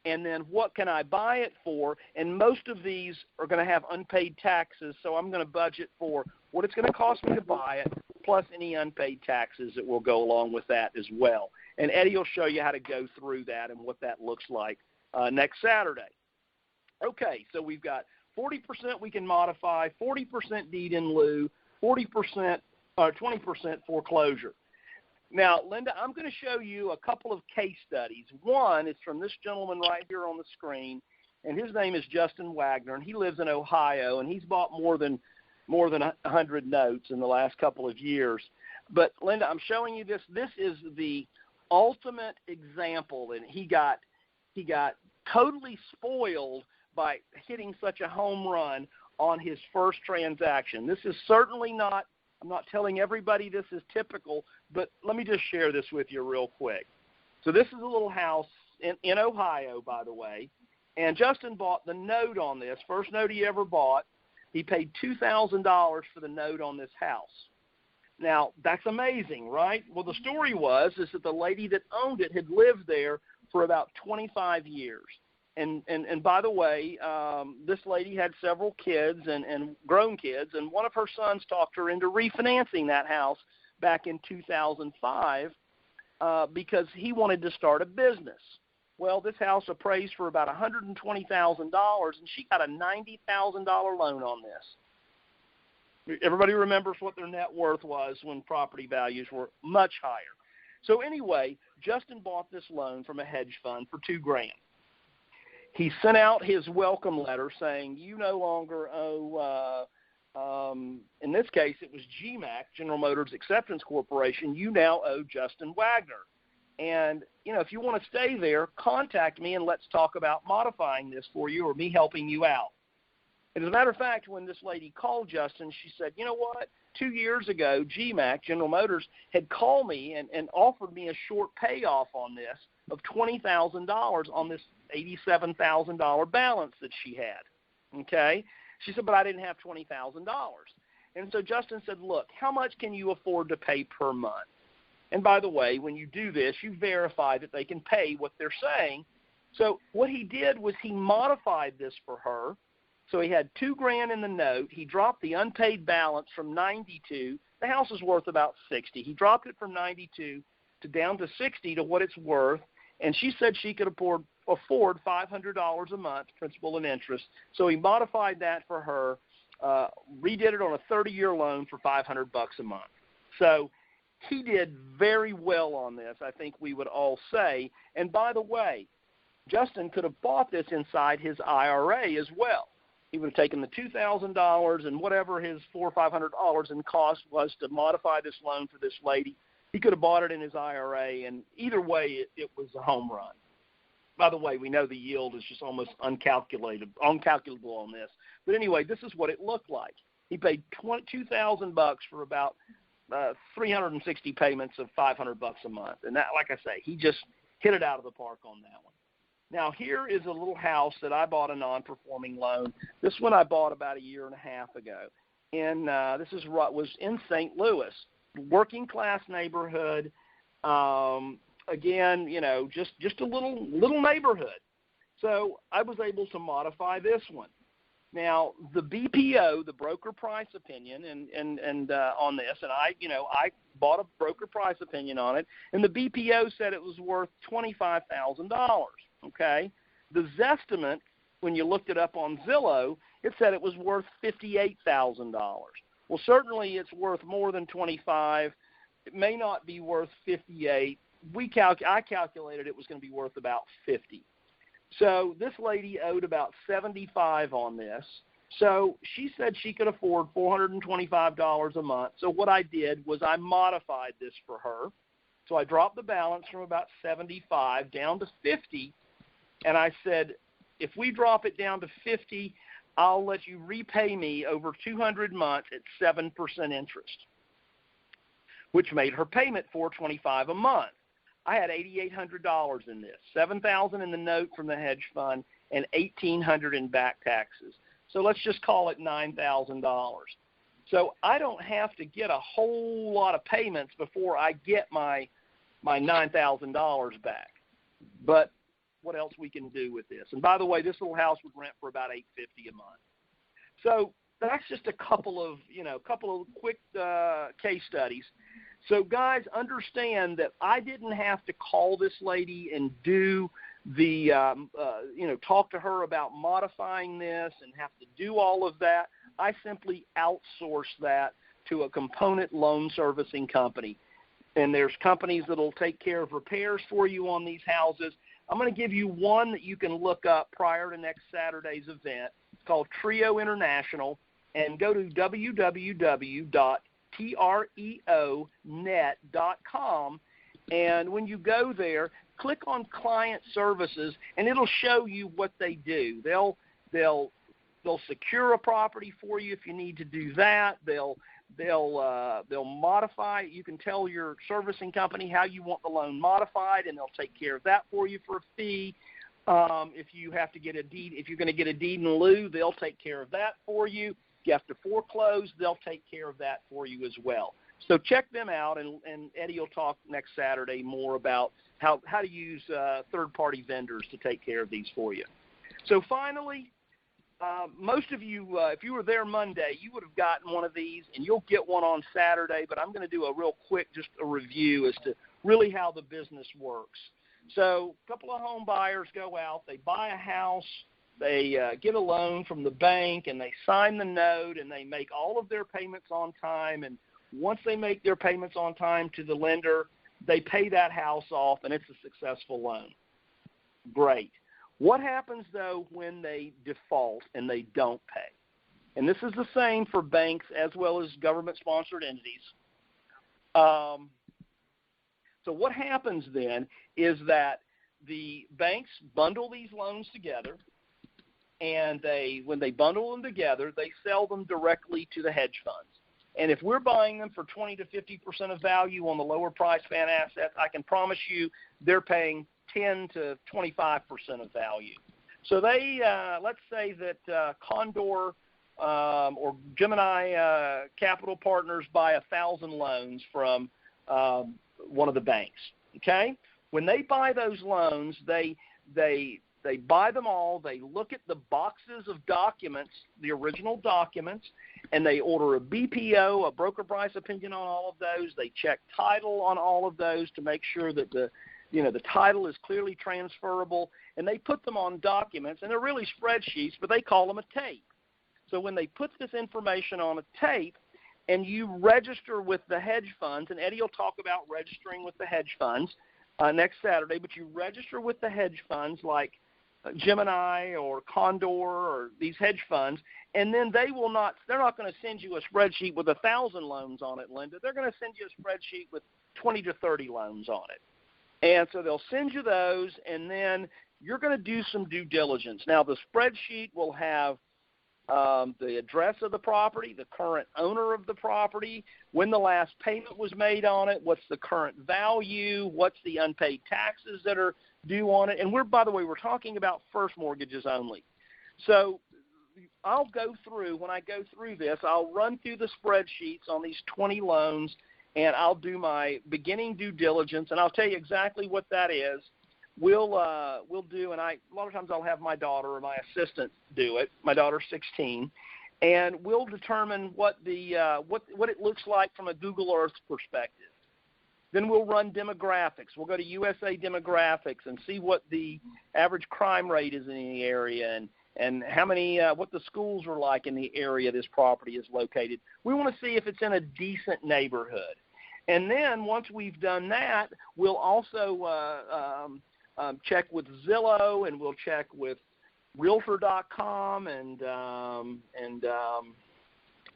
And then what can I buy it for? And most of these are going to have unpaid taxes, so I'm going to budget for what it's going to cost me to buy it, plus any unpaid taxes that will go along with that as well. And Eddie will show you how to go through that and what that looks like next Saturday. Okay, so we've got 40% we can modify, 40% deed in lieu, 20% foreclosure. Now, Linda, I'm going to show you a couple of case studies. One is from this gentleman right here on the screen, and his name is Justin Wagner, and he lives in Ohio, and he's bought more than 100 notes in the last couple of years. But, Linda, I'm showing you this. This is the ultimate example, and he got totally spoiled by hitting such a home run on his first transaction. This is certainly not, I'm not telling everybody this is typical, but let me just share this with you real quick. So this is a little house in Ohio, by the way, and Justin bought the note on this, first note he ever bought. He paid $2,000 for the note on this house. Now, that's amazing, right? Well, the story is that the lady that owned it had lived there for about 25 years. And by the way, this lady had several kids and grown kids, and one of her sons talked her into refinancing that house back in 2005 because he wanted to start a business. Well, this house appraised for about $120,000, and she got a $90,000 loan on this. Everybody remembers what their net worth was when property values were much higher. So anyway, Justin bought this loan from a hedge fund for $2,000. He sent out his welcome letter saying, you no longer owe, in this case it was GMAC, General Motors Acceptance Corporation, you now owe Justin Wagner. And, if you want to stay there, contact me and let's talk about modifying this for you or me helping you out. And as a matter of fact, when this lady called Justin, she said, you know what, 2 years ago, GMAC, General Motors, had called me and offered me a short payoff on this of $20,000 on this $87,000 balance that she had, okay? She said, but I didn't have $20,000. And so Justin said, look, how much can you afford to pay per month? And by the way, when you do this, you verify that they can pay what they're saying. So what he did was he modified this for her. So he had $2,000 in the note. He dropped the unpaid balance from 92. The house is worth about 60. He dropped it from 92 to down to 60 to what it's worth. And she said she could afford $500 a month, principal and interest. So he modified that for her, redid it on a 30-year loan for $500 a month. So he did very well on this, I think we would all say. And by the way, Justin could have bought this inside his IRA as well. He would have taken the $2,000 and whatever his $400 or $500 in cost was to modify this loan for this lady. He could have bought it in his IRA, and either way, it was a home run. By the way, we know the yield is just almost uncalculable on this. But anyway, this is what it looked like. He paid $2,000 for about 360 payments of $500 a month. And that, like I say, he just hit it out of the park on that one. Now, here is a little house that I bought a non-performing loan. This one I bought about a year and a half ago. And this was in St. Louis, working class neighborhood. Again, just a little neighborhood. So I was able to modify this one. Now, the BPO, the broker price opinion, and on this, and I bought a broker price opinion on it, and the BPO said it was worth $25,000. Okay, the Zestimate, when you looked it up on Zillow, it said it was worth $58,000. Well, certainly it's worth more than 25. It may not be worth 58. I calculated it was going to be worth about 50. So this lady owed about 75 on this. So she said she could afford $425 a month. So what I did was I modified this for her. So I dropped the balance from about 75 down to 50. And I said, if we drop it down to 50, I'll let you repay me over 200 months at 7% interest, which made her payment $425 a month. I had $8,800 in this, $7,000 in the note from the hedge fund, and $1,800 in back taxes. So let's just call it $9,000. So I don't have to get a whole lot of payments before I get my $9,000 back. But what else we can do with this? And by the way, this little house would rent for about $850 a month. So that's just a couple of quick case studies. So guys, understand that I didn't have to call this lady and do the talk to her about modifying this and have to do all of that. I simply outsourced that to a component loan servicing company. And there's companies that will take care of repairs for you on these houses. I'm going to give you one that you can look up prior to next Saturday's event. It's called CTREIA International, and go to www.treonet.com. And when you go there, click on Client Services, and it'll show you what they do. They'll secure a property for you if you need to do that. They'll modify. You can tell your servicing company how you want the loan modified, and they'll take care of that for you for a fee. If you have to get a deed, if you're going to get a deed in lieu, they'll take care of that for you. If you have to foreclose, they'll take care of that for you as well. So check them out, and Eddie will talk next Saturday more about how to use third-party vendors to take care of these for you. So finally, most of you, if you were there Monday, you would have gotten one of these, and you'll get one on Saturday, but I'm going to do a real quick, just a review as to really how the business works. So a couple of home buyers go out, they buy a house, they get a loan from the bank, and they sign the note, and they make all of their payments on time, and once they make their payments on time to the lender, they pay that house off, and it's a successful loan. Great. What happens, though, when they default and they don't pay? And this is the same for banks as well as government-sponsored entities. So what happens then is that the banks bundle these loans together, and when they bundle them together, they sell them directly to the hedge funds. And if we're buying them for 20 to 50% of value on the lower price fan assets, I can promise you they're paying 10 to 25% of value. So they, let's say that Condor or Gemini Capital Partners buy 1,000 loans from one of the banks. Okay, when they buy those loans, they buy them all. They look at the boxes of documents, the original documents, and they order a BPO, a broker price opinion on all of those. They check title on all of those to make sure that the title is clearly transferable, and they put them on documents, and they're really spreadsheets, but they call them a tape. So when they put this information on a tape and you register with the hedge funds, and Eddie will talk about registering with the hedge funds next Saturday, but you register with the hedge funds like Gemini or Condor or these hedge funds, and then they're not going to send you a spreadsheet with 1,000 loans on it, Linda. They're going to send you a spreadsheet with 20 to 30 loans on it. And so they'll send you those, and then you're going to do some due diligence. Now, the spreadsheet will have the address of the property, the current owner of the property, when the last payment was made on it, what's the current value, what's the unpaid taxes that are due on it. And by the way, we're talking about first mortgages only. So I'll go through, when I go through this, I'll run through the spreadsheets on these 20 loans, and I'll do my beginning due diligence, and I'll tell you exactly what that is. We'll do, and a lot of times I'll have my daughter or my assistant do it. My daughter's 16, and we'll determine what it looks like from a Google Earth perspective. Then we'll run demographics. We'll go to USA Demographics and see what the average crime rate is in the area, and how many what the schools are like in the area this property is located. We want to see if it's in a decent neighborhood. And then once we've done that, we'll also check with Zillow, and we'll check with Realtor.com and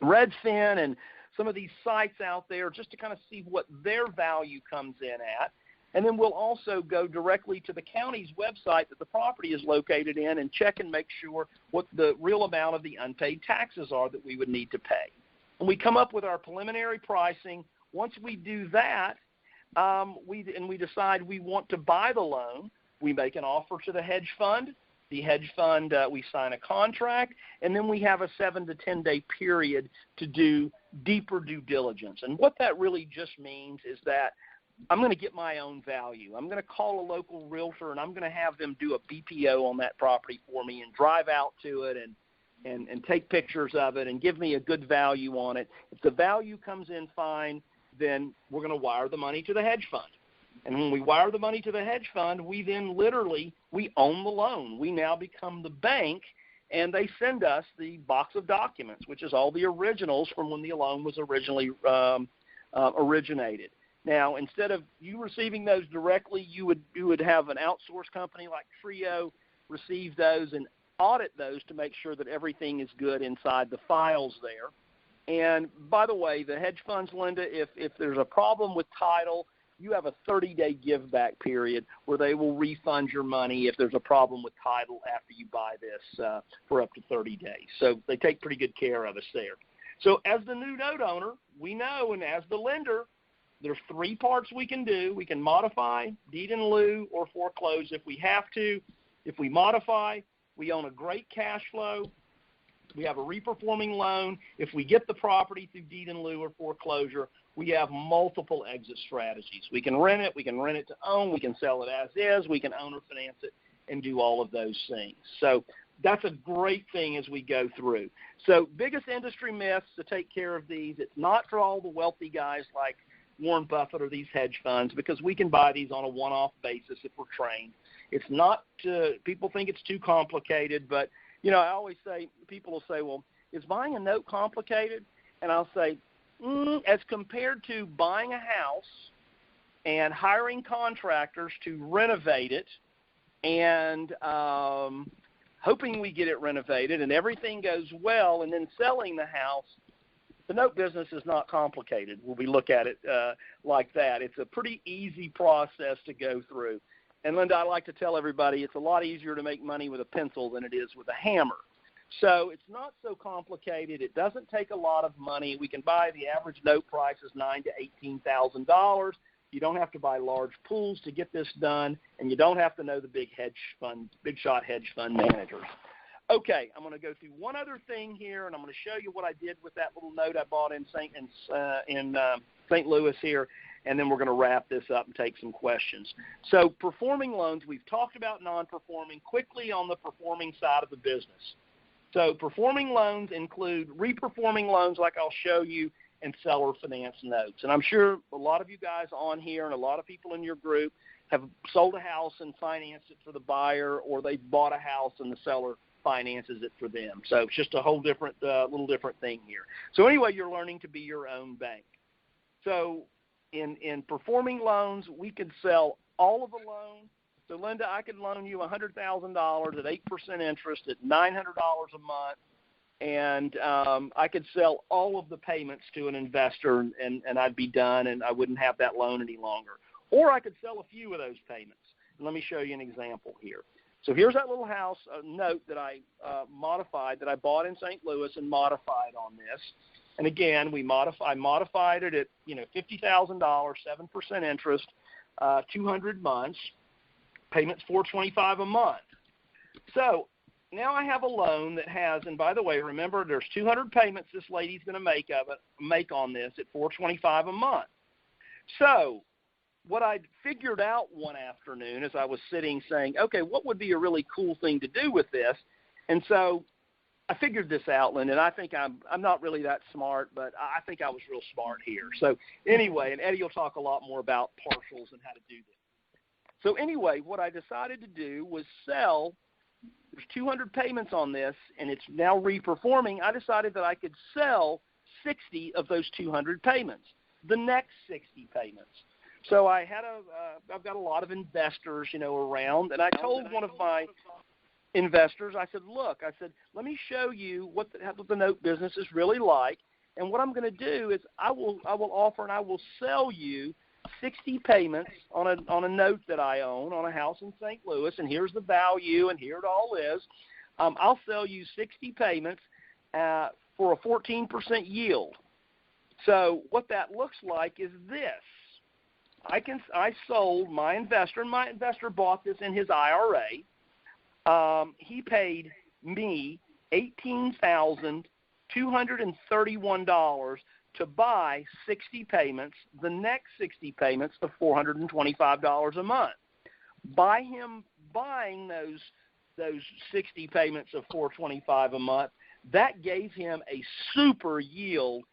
Redfin and some of these sites out there just to kind of see what their value comes in at. And then we'll also go directly to the county's website that the property is located in and check and make sure what the real amount of the unpaid taxes are that we would need to pay. And we come up with our preliminary pricing. Once we do that, we decide we want to buy the loan. We make an offer to the hedge fund. The hedge fund, we sign a contract, and then we have a 7 to 10 day period to do deeper due diligence. And what that really just means is that I'm going to get my own value. I'm going to call a local realtor, and I'm going to have them do a BPO on that property for me and drive out to it and take pictures of it and give me a good value on it. If the value comes in fine, then we're going to wire the money to the hedge fund. And when we wire the money to the hedge fund, we then literally, we own the loan. We now become the bank, and they send us the box of documents, which is all the originals from when the loan was originally originated. Now, instead of you receiving those directly, you would have an outsourced company like CTREIA receive those and audit those to make sure that everything is good inside the files there. And by the way, the hedge funds, Linda, if there's a problem with title, you have a 30-day give-back period where they will refund your money if there's a problem with title after you buy this for up to 30 days. So they take pretty good care of us there. So as the new note owner, we know, and as the lender, there's 3 parts we can do. We can modify, deed in lieu, or foreclose if we have to. If we modify, we own a great cash flow. We have a reperforming loan. If we get the property through deed in lieu or foreclosure, we have multiple exit strategies. We can rent it to own, we can sell it as is, we can own or finance it, and do all of those things. So that's a great thing as we go through. So biggest industry myths to take care of these. It's not for all the wealthy guys like Warren Buffett or these hedge funds, because we can buy these on a one-off basis if we're trained. It's not, people think it's too complicated, but, you know, I always say, people will say, well, is buying a note complicated? And I'll say, as compared to buying a house and hiring contractors to renovate it and hoping we get it renovated and everything goes well and then selling the house, the note business is not complicated when we look at it like that. It's a pretty easy process to go through. And, Linda, I like to tell everybody it's a lot easier to make money with a pencil than it is with a hammer. So it's not so complicated. It doesn't take a lot of money. We can buy, the average note price is $9,000 to $18,000. You don't have to buy large pools to get this done, and you don't have to know the big shot hedge fund managers. Okay, I'm going to go through one other thing here, and I'm going to show you what I did with that little note I bought in St. Louis here, and then we're going to wrap this up and take some questions. So performing loans, we've talked about non-performing. Quickly on the performing side of the business. So performing loans include reperforming loans like I'll show you and seller finance notes. And I'm sure a lot of you guys on here and a lot of people in your group have sold a house and financed it for the buyer, or they bought a house and the seller finances it for them. So it's just a whole different, little different thing here. So anyway, you're learning to be your own bank. So in performing loans, we could sell all of the loan. So, Linda, I could loan you $100,000 at 8% interest at $900 a month, and I could sell all of the payments to an investor, and I'd be done, and I wouldn't have that loan any longer. Or I could sell a few of those payments. And let me show you an example here. So here's that little house note that I modified, that I bought in St. Louis and modified on this. And again, I modified it at $50,000, 7% interest, 200 months. Payments $425 a month. So now I have a loan that has, and by the way, remember there's 200 payments this lady's going to make on this at $425 a month. So what I figured out one afternoon as I was sitting saying, okay, what would be a really cool thing to do with this? And so I figured this out, Lynn, and I think I'm not really that smart, but I think I was real smart here. So anyway, and Eddie will talk a lot more about partials and how to do this. So anyway, what I decided to do was sell, there's 200 payments on this, and it's now reperforming. I decided that I could sell 60 of those 200 payments, the next 60 payments. So I've got a lot of investors, around, and I told one of my investors, I said, look, let me show you what the note business is really like, and what I'm going to do is I will offer and I will sell you 60 payments on a note that I own on a house in St. Louis, and here's the value, and here it all is. I'll sell you 60 payments for a 14% yield. So what that looks like is this. I sold my investor, and my investor bought this in his IRA. He paid me $18,231 to buy 60 payments, the next 60 payments of $425 a month. By him buying those 60 payments of $425 a month, that gave him a super yield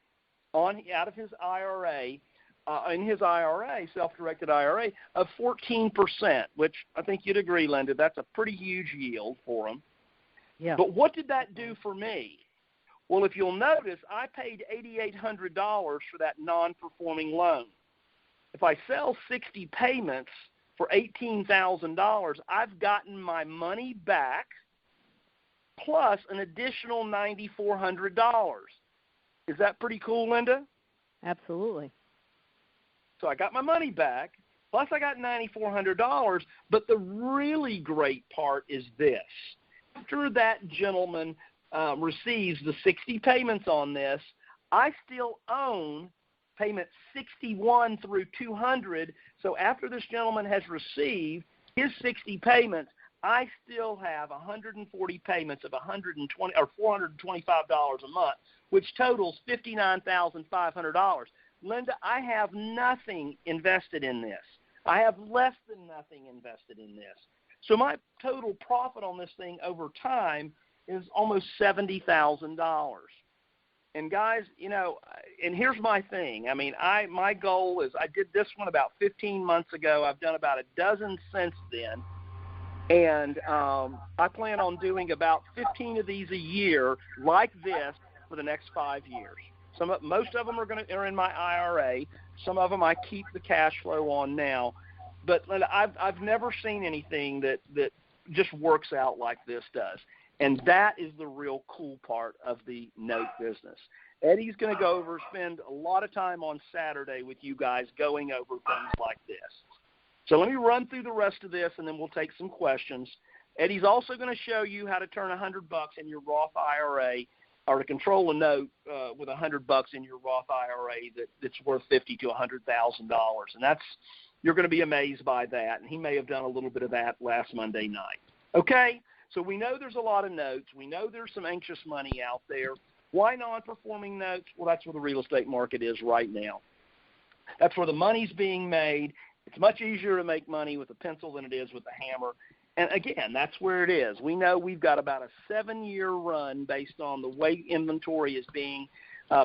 out of his IRA, in his IRA, self-directed IRA, of 14%, which I think you'd agree, Linda, that's a pretty huge yield for him. Yeah. But what did that do for me? Well, if you'll notice, I paid $8,800 for that non-performing loan. If I sell 60 payments for $18,000, I've gotten my money back plus an additional $9,400. Is that pretty cool, Linda? Absolutely. So I got my money back, plus I got $9,400, but the really great part is this. After that gentleman receives the 60 payments on this, I still own payment 61 through 200. So after this gentleman has received his 60 payments, I still have 140 payments of $120 or $425 a month, which totals $59,500. Linda, I have nothing invested in this. I have less than nothing invested in this. So my total profit on this thing over time is almost $70,000. And guys, you know, and here's my thing. I mean, my goal is I did this one about 15 months ago. I've done about a dozen since then. And I plan on doing about 15 of these a year like this for the next 5 years. Most of them are in my IRA. Some of them I keep the cash flow on now. But I've never seen anything that just works out like this does. And that is the real cool part of the note business. Eddie's going to go over, spend a lot of time on Saturday with you guys going over things like this. So let me run through the rest of this, and then we'll take some questions. Eddie's also going to show you how to turn $100 in your Roth IRA, or to control a note with $100 in your Roth IRA that's worth $50,000 to $100,000, and you're going to be amazed by that. And he may have done a little bit of that last Monday night. Okay, so we know there's a lot of notes. We know there's some anxious money out there. Why non-performing notes? Well, that's where the real estate market is right now. That's where the money's being made. It's much easier to make money with a pencil than it is with a hammer. And, again, that's where it is. We know we've got about a 7-year run based on the way inventory is being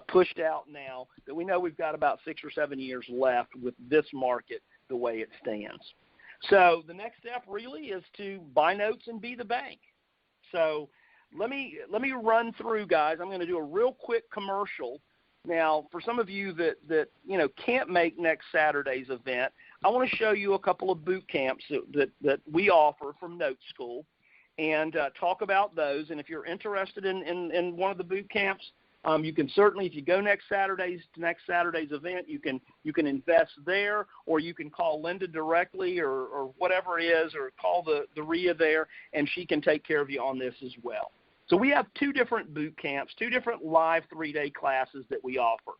pushed out now, that we know we've got about 6 or 7 years left with this market the way it stands. So the next step really is to buy notes and be the bank. So let me run through, guys. I'm going to do a real quick commercial. Now, for some of you that can't make next Saturday's event, I want to show you a couple of boot camps that we offer from Note School and talk about those. And if you're interested in one of the boot camps, you can certainly, if you go next Saturday's event, you can invest there, or you can call Linda directly or whatever it is, or call the REIA there, and she can take care of you on this as well. So we have 2 different boot camps, 2 different live 3-day classes that we offer.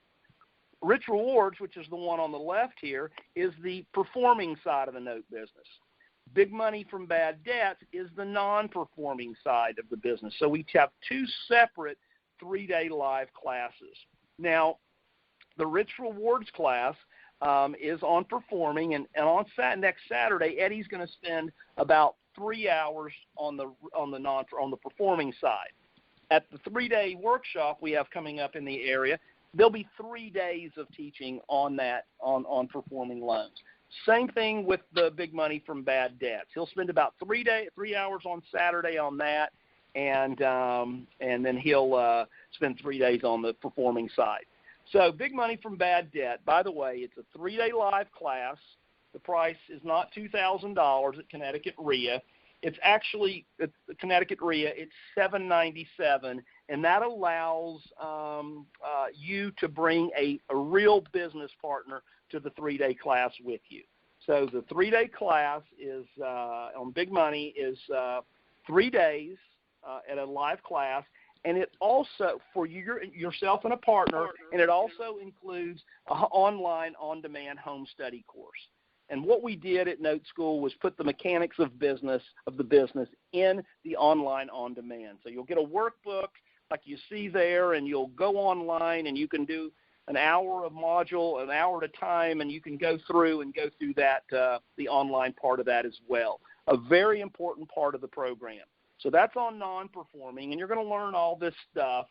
Rich Rewards, which is the one on the left here, is the performing side of the note business. Big Money from Bad Debts is the non-performing side of the business. So we have 2 separate 3-day live classes. Now, the Rich Rewards class is on performing, and on next Saturday, Eddie's going to spend about 3 hours on the performing side. At the 3-day workshop we have coming up in the area, there'll be 3 days of teaching on that on performing loans. Same thing with the Big Money from Bad Debts. He'll spend about 3 hours on Saturday on that, and then he'll spend 3 days on the performing side. So Big Money from Bad Debt, by the way, it's a 3-day live class. The price is not $2,000 at Connecticut REIA. It's actually, at Connecticut REIA, it's $797, and that allows you to bring a real business partner to the 3-day class with you. So the 3-day class is on Big Money is 3 days at a live class, and it also, for yourself and a partner, and it also includes an online on-demand home study course. And what we did at Note School was put the mechanics of the business in the online on-demand. So you'll get a workbook like you see there, and you'll go online and you can do an hour of module, an hour at a time, and you can go through that, the online part of that as well. A very important part of the program. So that's on non-performing, and you're going to learn all this stuff.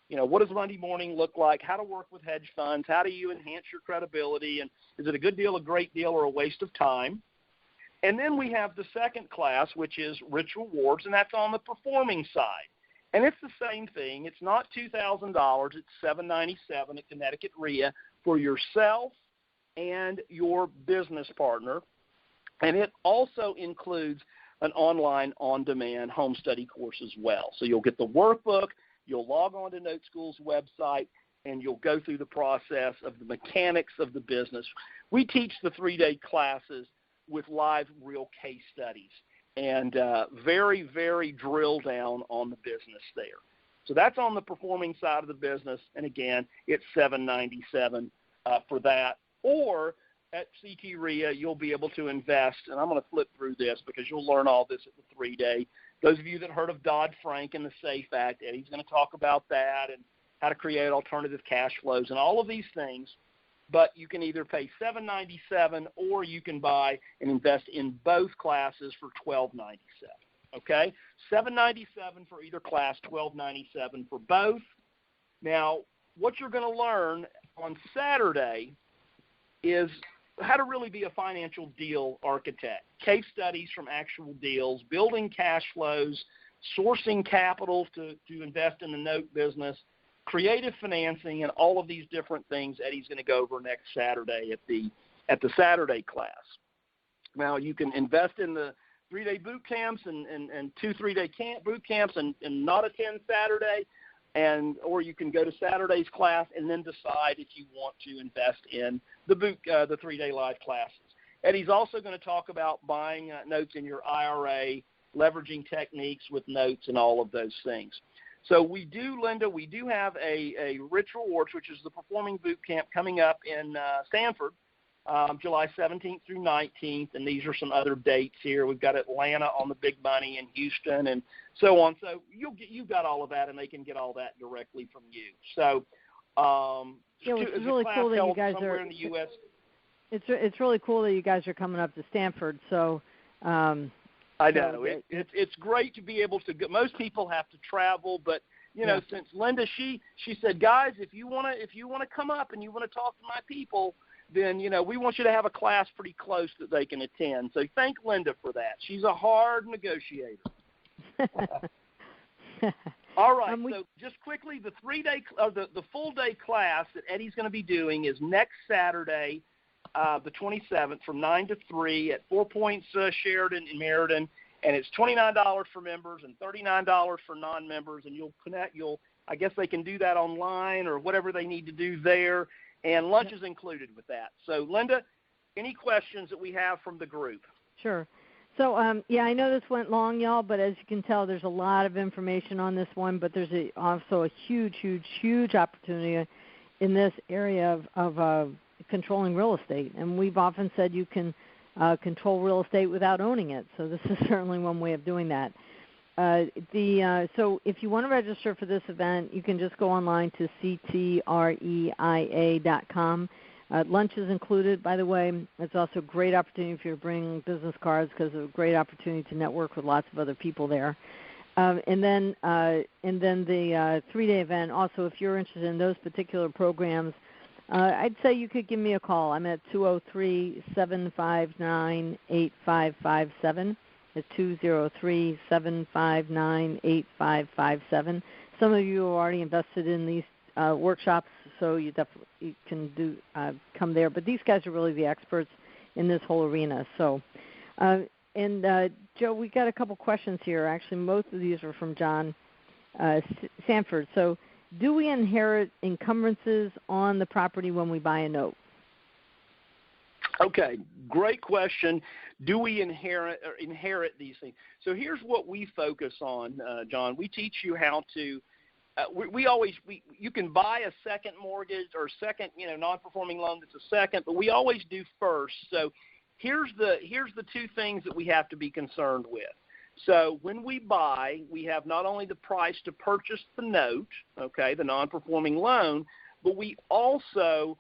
You know, what does Monday morning look like? How to work with hedge funds? How do you enhance your credibility? And is it a good deal, a great deal, or a waste of time? And then we have the second class, which is Rich Rewards, and that's on the performing side. And it's the same thing. It's not $2,000. It's $797 at Connecticut REIA for yourself and your business partner. And it also includes an online on-demand home study course as well. So you'll get the workbook, you'll log on to Note School's website, and you'll go through the process of the mechanics of the business. We teach the 3-day classes with live real case studies and very, very drill down on the business there. So that's on the performing side of the business, and again, it's $797 for that. Or at CTREIA, you'll be able to invest, and I'm going to flip through this because you'll learn all this at the 3-day. Those of you that heard of Dodd-Frank and the SAFE Act, Eddie's going to talk about that and how to create alternative cash flows and all of these things. But you can either pay $797 or you can buy and invest in both classes for $1297. Okay? $797 for either class, $1297 for both. Now, what you're going to learn on Saturday is how to really be a financial deal architect, case studies from actual deals, building cash flows, sourcing capital to invest in the note business, creative financing, and all of these different things Eddie's going to go over next Saturday at the Saturday class. Now, you can invest in the 3-day boot camps and 2 3-day boot camps and not attend Saturday, or you can go to Saturday's class and then decide if you want to invest in the 3-day live classes. Eddie's also going to talk about buying notes in your IRA, leveraging techniques with notes, and all of those things. So we do, Linda, we do have a Rich Rewards, which is the performing boot camp coming up in Stanford, July 17th through 19th, and these are some other dates here. We've got Atlanta on the big money and Houston and so on. So you've got all of that, and they can get all that directly from you. So it's really cool that you guys are in the U.S. It's really cool that you guys are coming up to Stanford. So I know it's great to be able to go. Most people have to travel, but you know, since Linda, she said, guys, if you want to come up and you want to talk to my people, then you know we want you to have a class pretty close that they can attend. So thank Linda for that. She's a hard negotiator. All right. So just quickly, the 3-day, the full day class that Eddie's going to be doing is next Saturday, the 27th, from 9 to 3 at 4 Points Sheridan in Meriden, and it's $29 for members and $39 for non-members. And I guess they can do that online or whatever they need to do there, and lunch is included with that. So, Linda, any questions that we have from the group? Sure. So, I know this went long, y'all, but as you can tell, there's a lot of information on this one, but there's also a huge, huge, huge opportunity in this area of controlling real estate. And we've often said you can control real estate without owning it, so this is certainly one way of doing that. So if you want to register for this event, you can just go online to CTREIA.com. Lunch is included, by the way. It's also a great opportunity if you're bringing business cards because it's a great opportunity to network with lots of other people there. And then the 3-day event, also if you're interested in those particular programs, I'd say you could give me a call. I'm at 203-759-8557. It's 203-759-8557. Some of you are already invested in these workshops, so you definitely can come there. But these guys are really the experts in this whole arena. So, Joe, we got a couple questions here. Actually, most of these are from John Sanford. So, do we inherit encumbrances on the property when we buy a note? Okay, great question. Do we inherit these things? So here's what we focus on, John. We teach you how to. You can buy a second mortgage or second, non-performing loan that's a second, but we always do first. So here's the two things that we have to be concerned with. So when we buy, we have not only the price to purchase the note, okay, the non-performing loan, but we also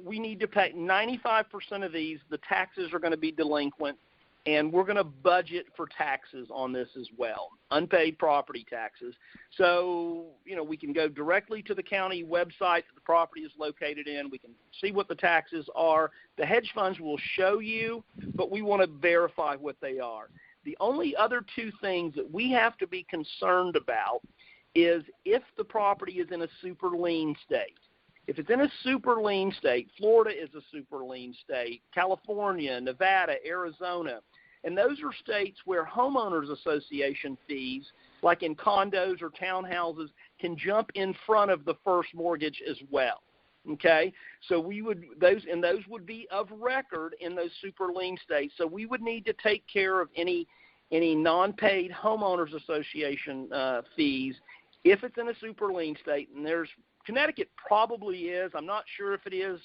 we need to pay 95% of these. The taxes are going to be delinquent, and we're going to budget for taxes on this as well, unpaid property taxes. So, we can go directly to the county website that the property is located in. We can see what the taxes are. The hedge funds will show you, but we want to verify what they are. The only other two things that we have to be concerned about is if the property is in a super lien state. If it's in a super lien state, Florida is a super lien state, California, Nevada, Arizona, and those are states where homeowners association fees, like in condos or townhouses, can jump in front of the first mortgage as well. Okay, so those would be of record in those super lien states. So we would need to take care of any non-paid homeowners association fees if it's in a super lien state. And Connecticut probably is. I'm not sure if it is,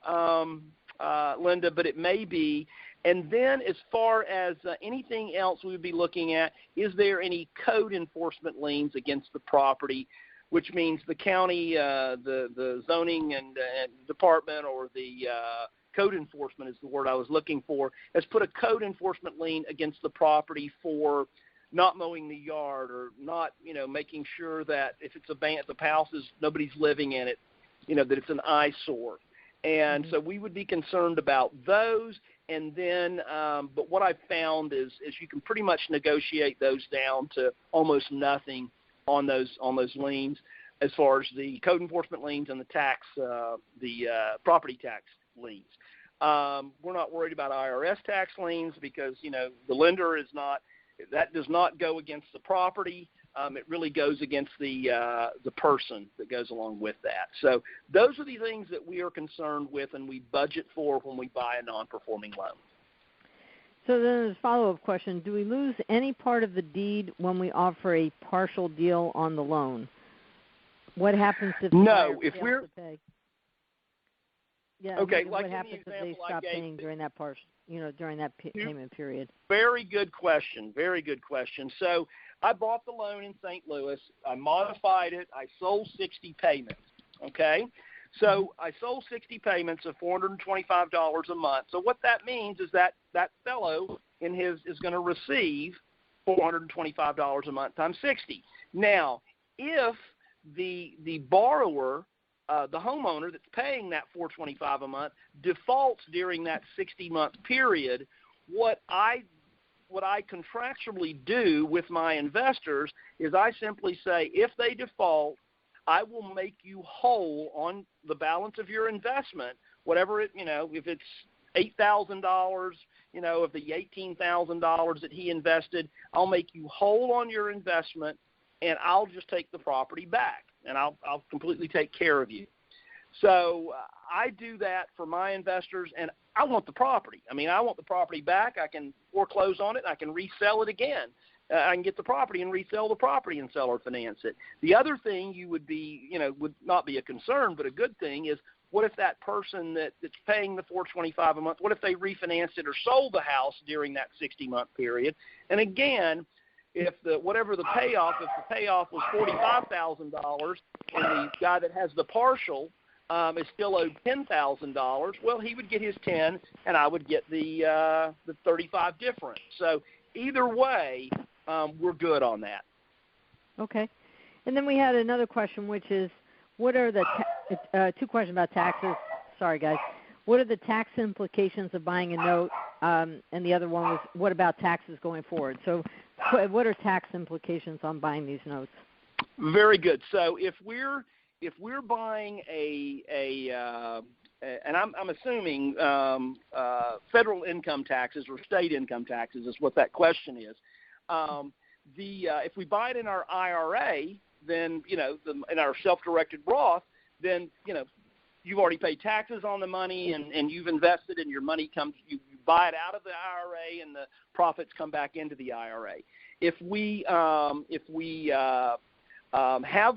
Linda, but it may be. And then as far as anything else we would be looking at, is there any code enforcement liens against the property, which means the county, the zoning and department, or the code enforcement is the word I was looking for, has put a code enforcement lien against the property for not mowing the yard, or not, making sure that if it's the house is nobody's living in it, that it's an eyesore. And so we would be concerned about those. And then, but what I've found is you can pretty much negotiate those down to almost nothing on those liens, as far as the code enforcement liens and the property tax liens. We're not worried about IRS tax liens because the lender is not. That does not go against the property. It really goes against the person that goes along with that. So those are the things that we are concerned with and we budget for when we buy a non-performing loan. So then there's a follow-up question. Do we lose any part of the deed when we offer a partial deal on the loan? What happens if the buyer fails to pay? Yeah, okay, what happens if they stop paying during that during that payment period? Very good question. Very good question. So I bought the loan in St. Louis. I modified it. I sold 60 payments. Okay? So I sold 60 payments of $425 a month. So what that means is that fellow is going to receive $425 a month times 60. Now, if the borrower, the homeowner that's paying that $425 a month, defaults during that 60-month period, what I contractually do with my investors is I simply say, if they default, I will make you whole on the balance of your investment, whatever it, if it's $8,000, of the $18,000 that he invested, I'll make you whole on your investment, and I'll just take the property back, and I'll completely take care of you. So I do that for my investors, and I want the property. I want the property back. I can foreclose on it. I can resell it again. I can get the property and resell the property and sell or finance it. The other thing would not be a concern, but a good thing is, what if that person that's paying the $425 a month, what if they refinanced it or sold the house during that 60-month period? And again, if the payoff was $45,000 and the guy that has the partial is still owed $10,000, well, he would get his 10 and I would get the 35 difference. So either way, we're good on that. Okay. And then we had another question, which is, what are the two questions about taxes? Sorry, guys. What are the tax implications of buying a note? And the other one was, what about taxes going forward? So what are tax implications on buying these notes? Very good. So if we're buying and I'm assuming federal income taxes or state income taxes is what that question is. If we buy it in our IRA, then in our self-directed Roth, then you've already paid taxes on the money and you've invested, and your money comes. You buy it out of the IRA, and the profits come back into the IRA. If we have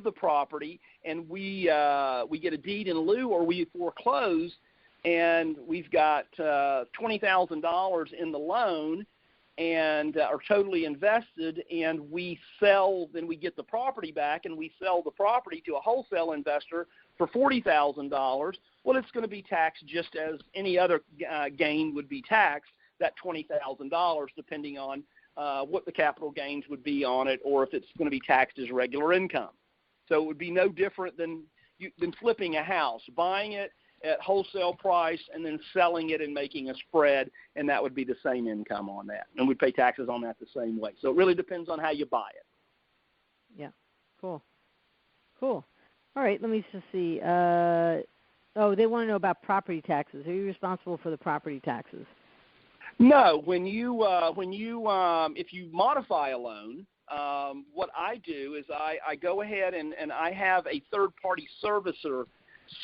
the property and we get a deed in lieu or we foreclose, and we've got $20,000 in the loan and are totally invested, and we sell, then we get the property back, and we sell the property to a wholesale investor for $40,000, well, it's going to be taxed just as any other gain would be taxed, that $20,000, depending on what the capital gains would be on it, or if it's going to be taxed as regular income. So it would be no different than flipping a house, buying it at wholesale price and then selling it and making a spread, and that would be the same income on that. And we'd pay taxes on that the same way. So it really depends on how you buy it. Yeah, cool. All right, let me just see. They want to know about property taxes. Are you responsible for the property taxes? No. If you modify a loan, what I do is I go ahead and I have a third-party servicer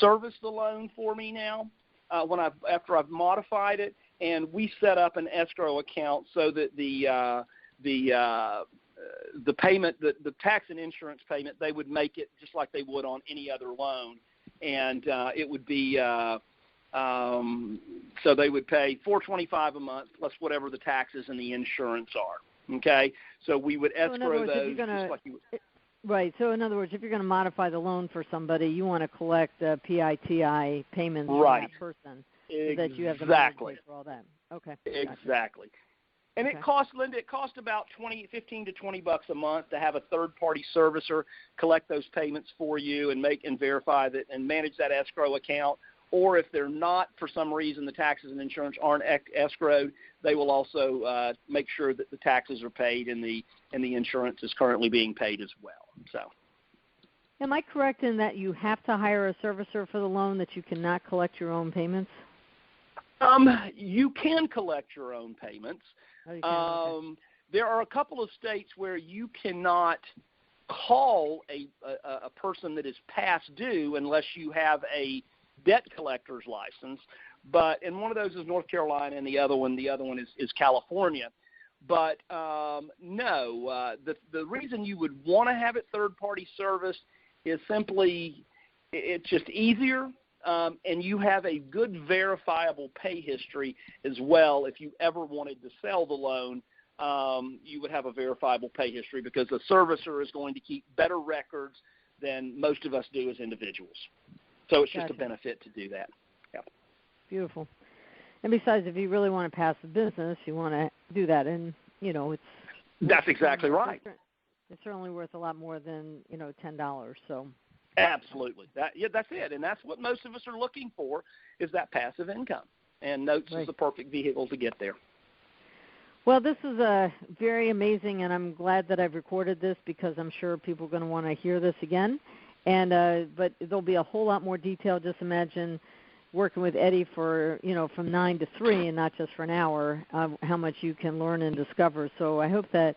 service the loan for me now after I've modified it, and we set up an escrow account so that the payment, the tax and insurance payment, they would make it just like they would on any other loan, and it would be so they would pay $425 a month plus whatever the taxes and the insurance are. Okay, so we would escrow those just like you would. Right. So in other words, if you're going to modify the loan for somebody, you want to collect PITI payments from that person, so that you have the money to pay for all that. Okay. Exactly. Gotcha. And okay. It costs, Linda, about $15 to $20 a month to have a third-party servicer collect those payments for you and verify that and manage that escrow account. Or if they're not, for some reason, the taxes and insurance aren't escrowed, they will also make sure that the taxes are paid and the insurance is currently being paid as well. So, am I correct in that you have to hire a servicer for the loan, that you cannot collect your own payments? You can collect your own payments. Oh, you can? Okay. There are a couple of states where you cannot call a person that is past due unless you have a debt collector's license, and one of those is North Carolina, and the other one is California. But no, the reason you would want to have it third-party serviced is simply it's just easier, and you have a good verifiable pay history as well. If you ever wanted to sell the loan, you would have a verifiable pay history because the servicer is going to keep better records than most of us do as individuals. So it's just a benefit to do that. Yeah. Beautiful. And besides, if you really want to pass the business, you want to do that, and that's exactly right. It's certainly worth a lot more than $10. So absolutely, that's it, and that's what most of us are looking for is that passive income, and notes is the perfect vehicle to get there. Well, this is very amazing, and I'm glad that I've recorded this because I'm sure people are going to want to hear this again. And but there'll be a whole lot more detail. Just imagine working with Eddie for from 9 to 3 and not just for an hour. How much you can learn and discover. So I hope that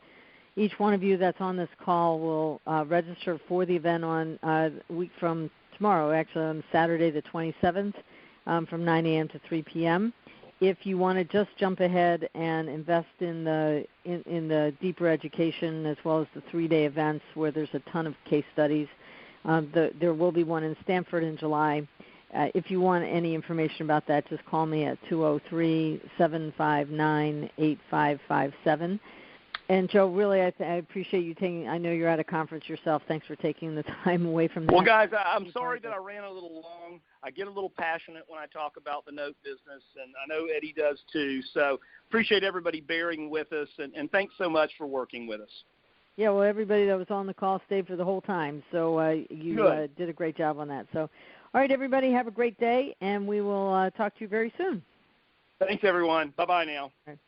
each one of you that's on this call will register for the event on a week from tomorrow, actually on Saturday the 27th, from 9 a.m. to 3 p.m. If you want to just jump ahead and invest in the deeper education as well as the 3-day events where there's a ton of case studies. There will be one in Stanford in July. If you want any information about that, just call me at 203-759-8557. And, Joe, really, I appreciate you taking – I know you're at a conference yourself. Thanks for taking the time away from that. Well, guys, I'm sorry that I ran a little long. I get a little passionate when I talk about the note business, and I know Eddie does too. So appreciate everybody bearing with us, and thanks so much for working with us. Yeah, well, everybody that was on the call stayed for the whole time, so you did a great job on that. So, all right, everybody, have a great day, and we will talk to you very soon. Thanks, everyone. Bye-bye now. All right.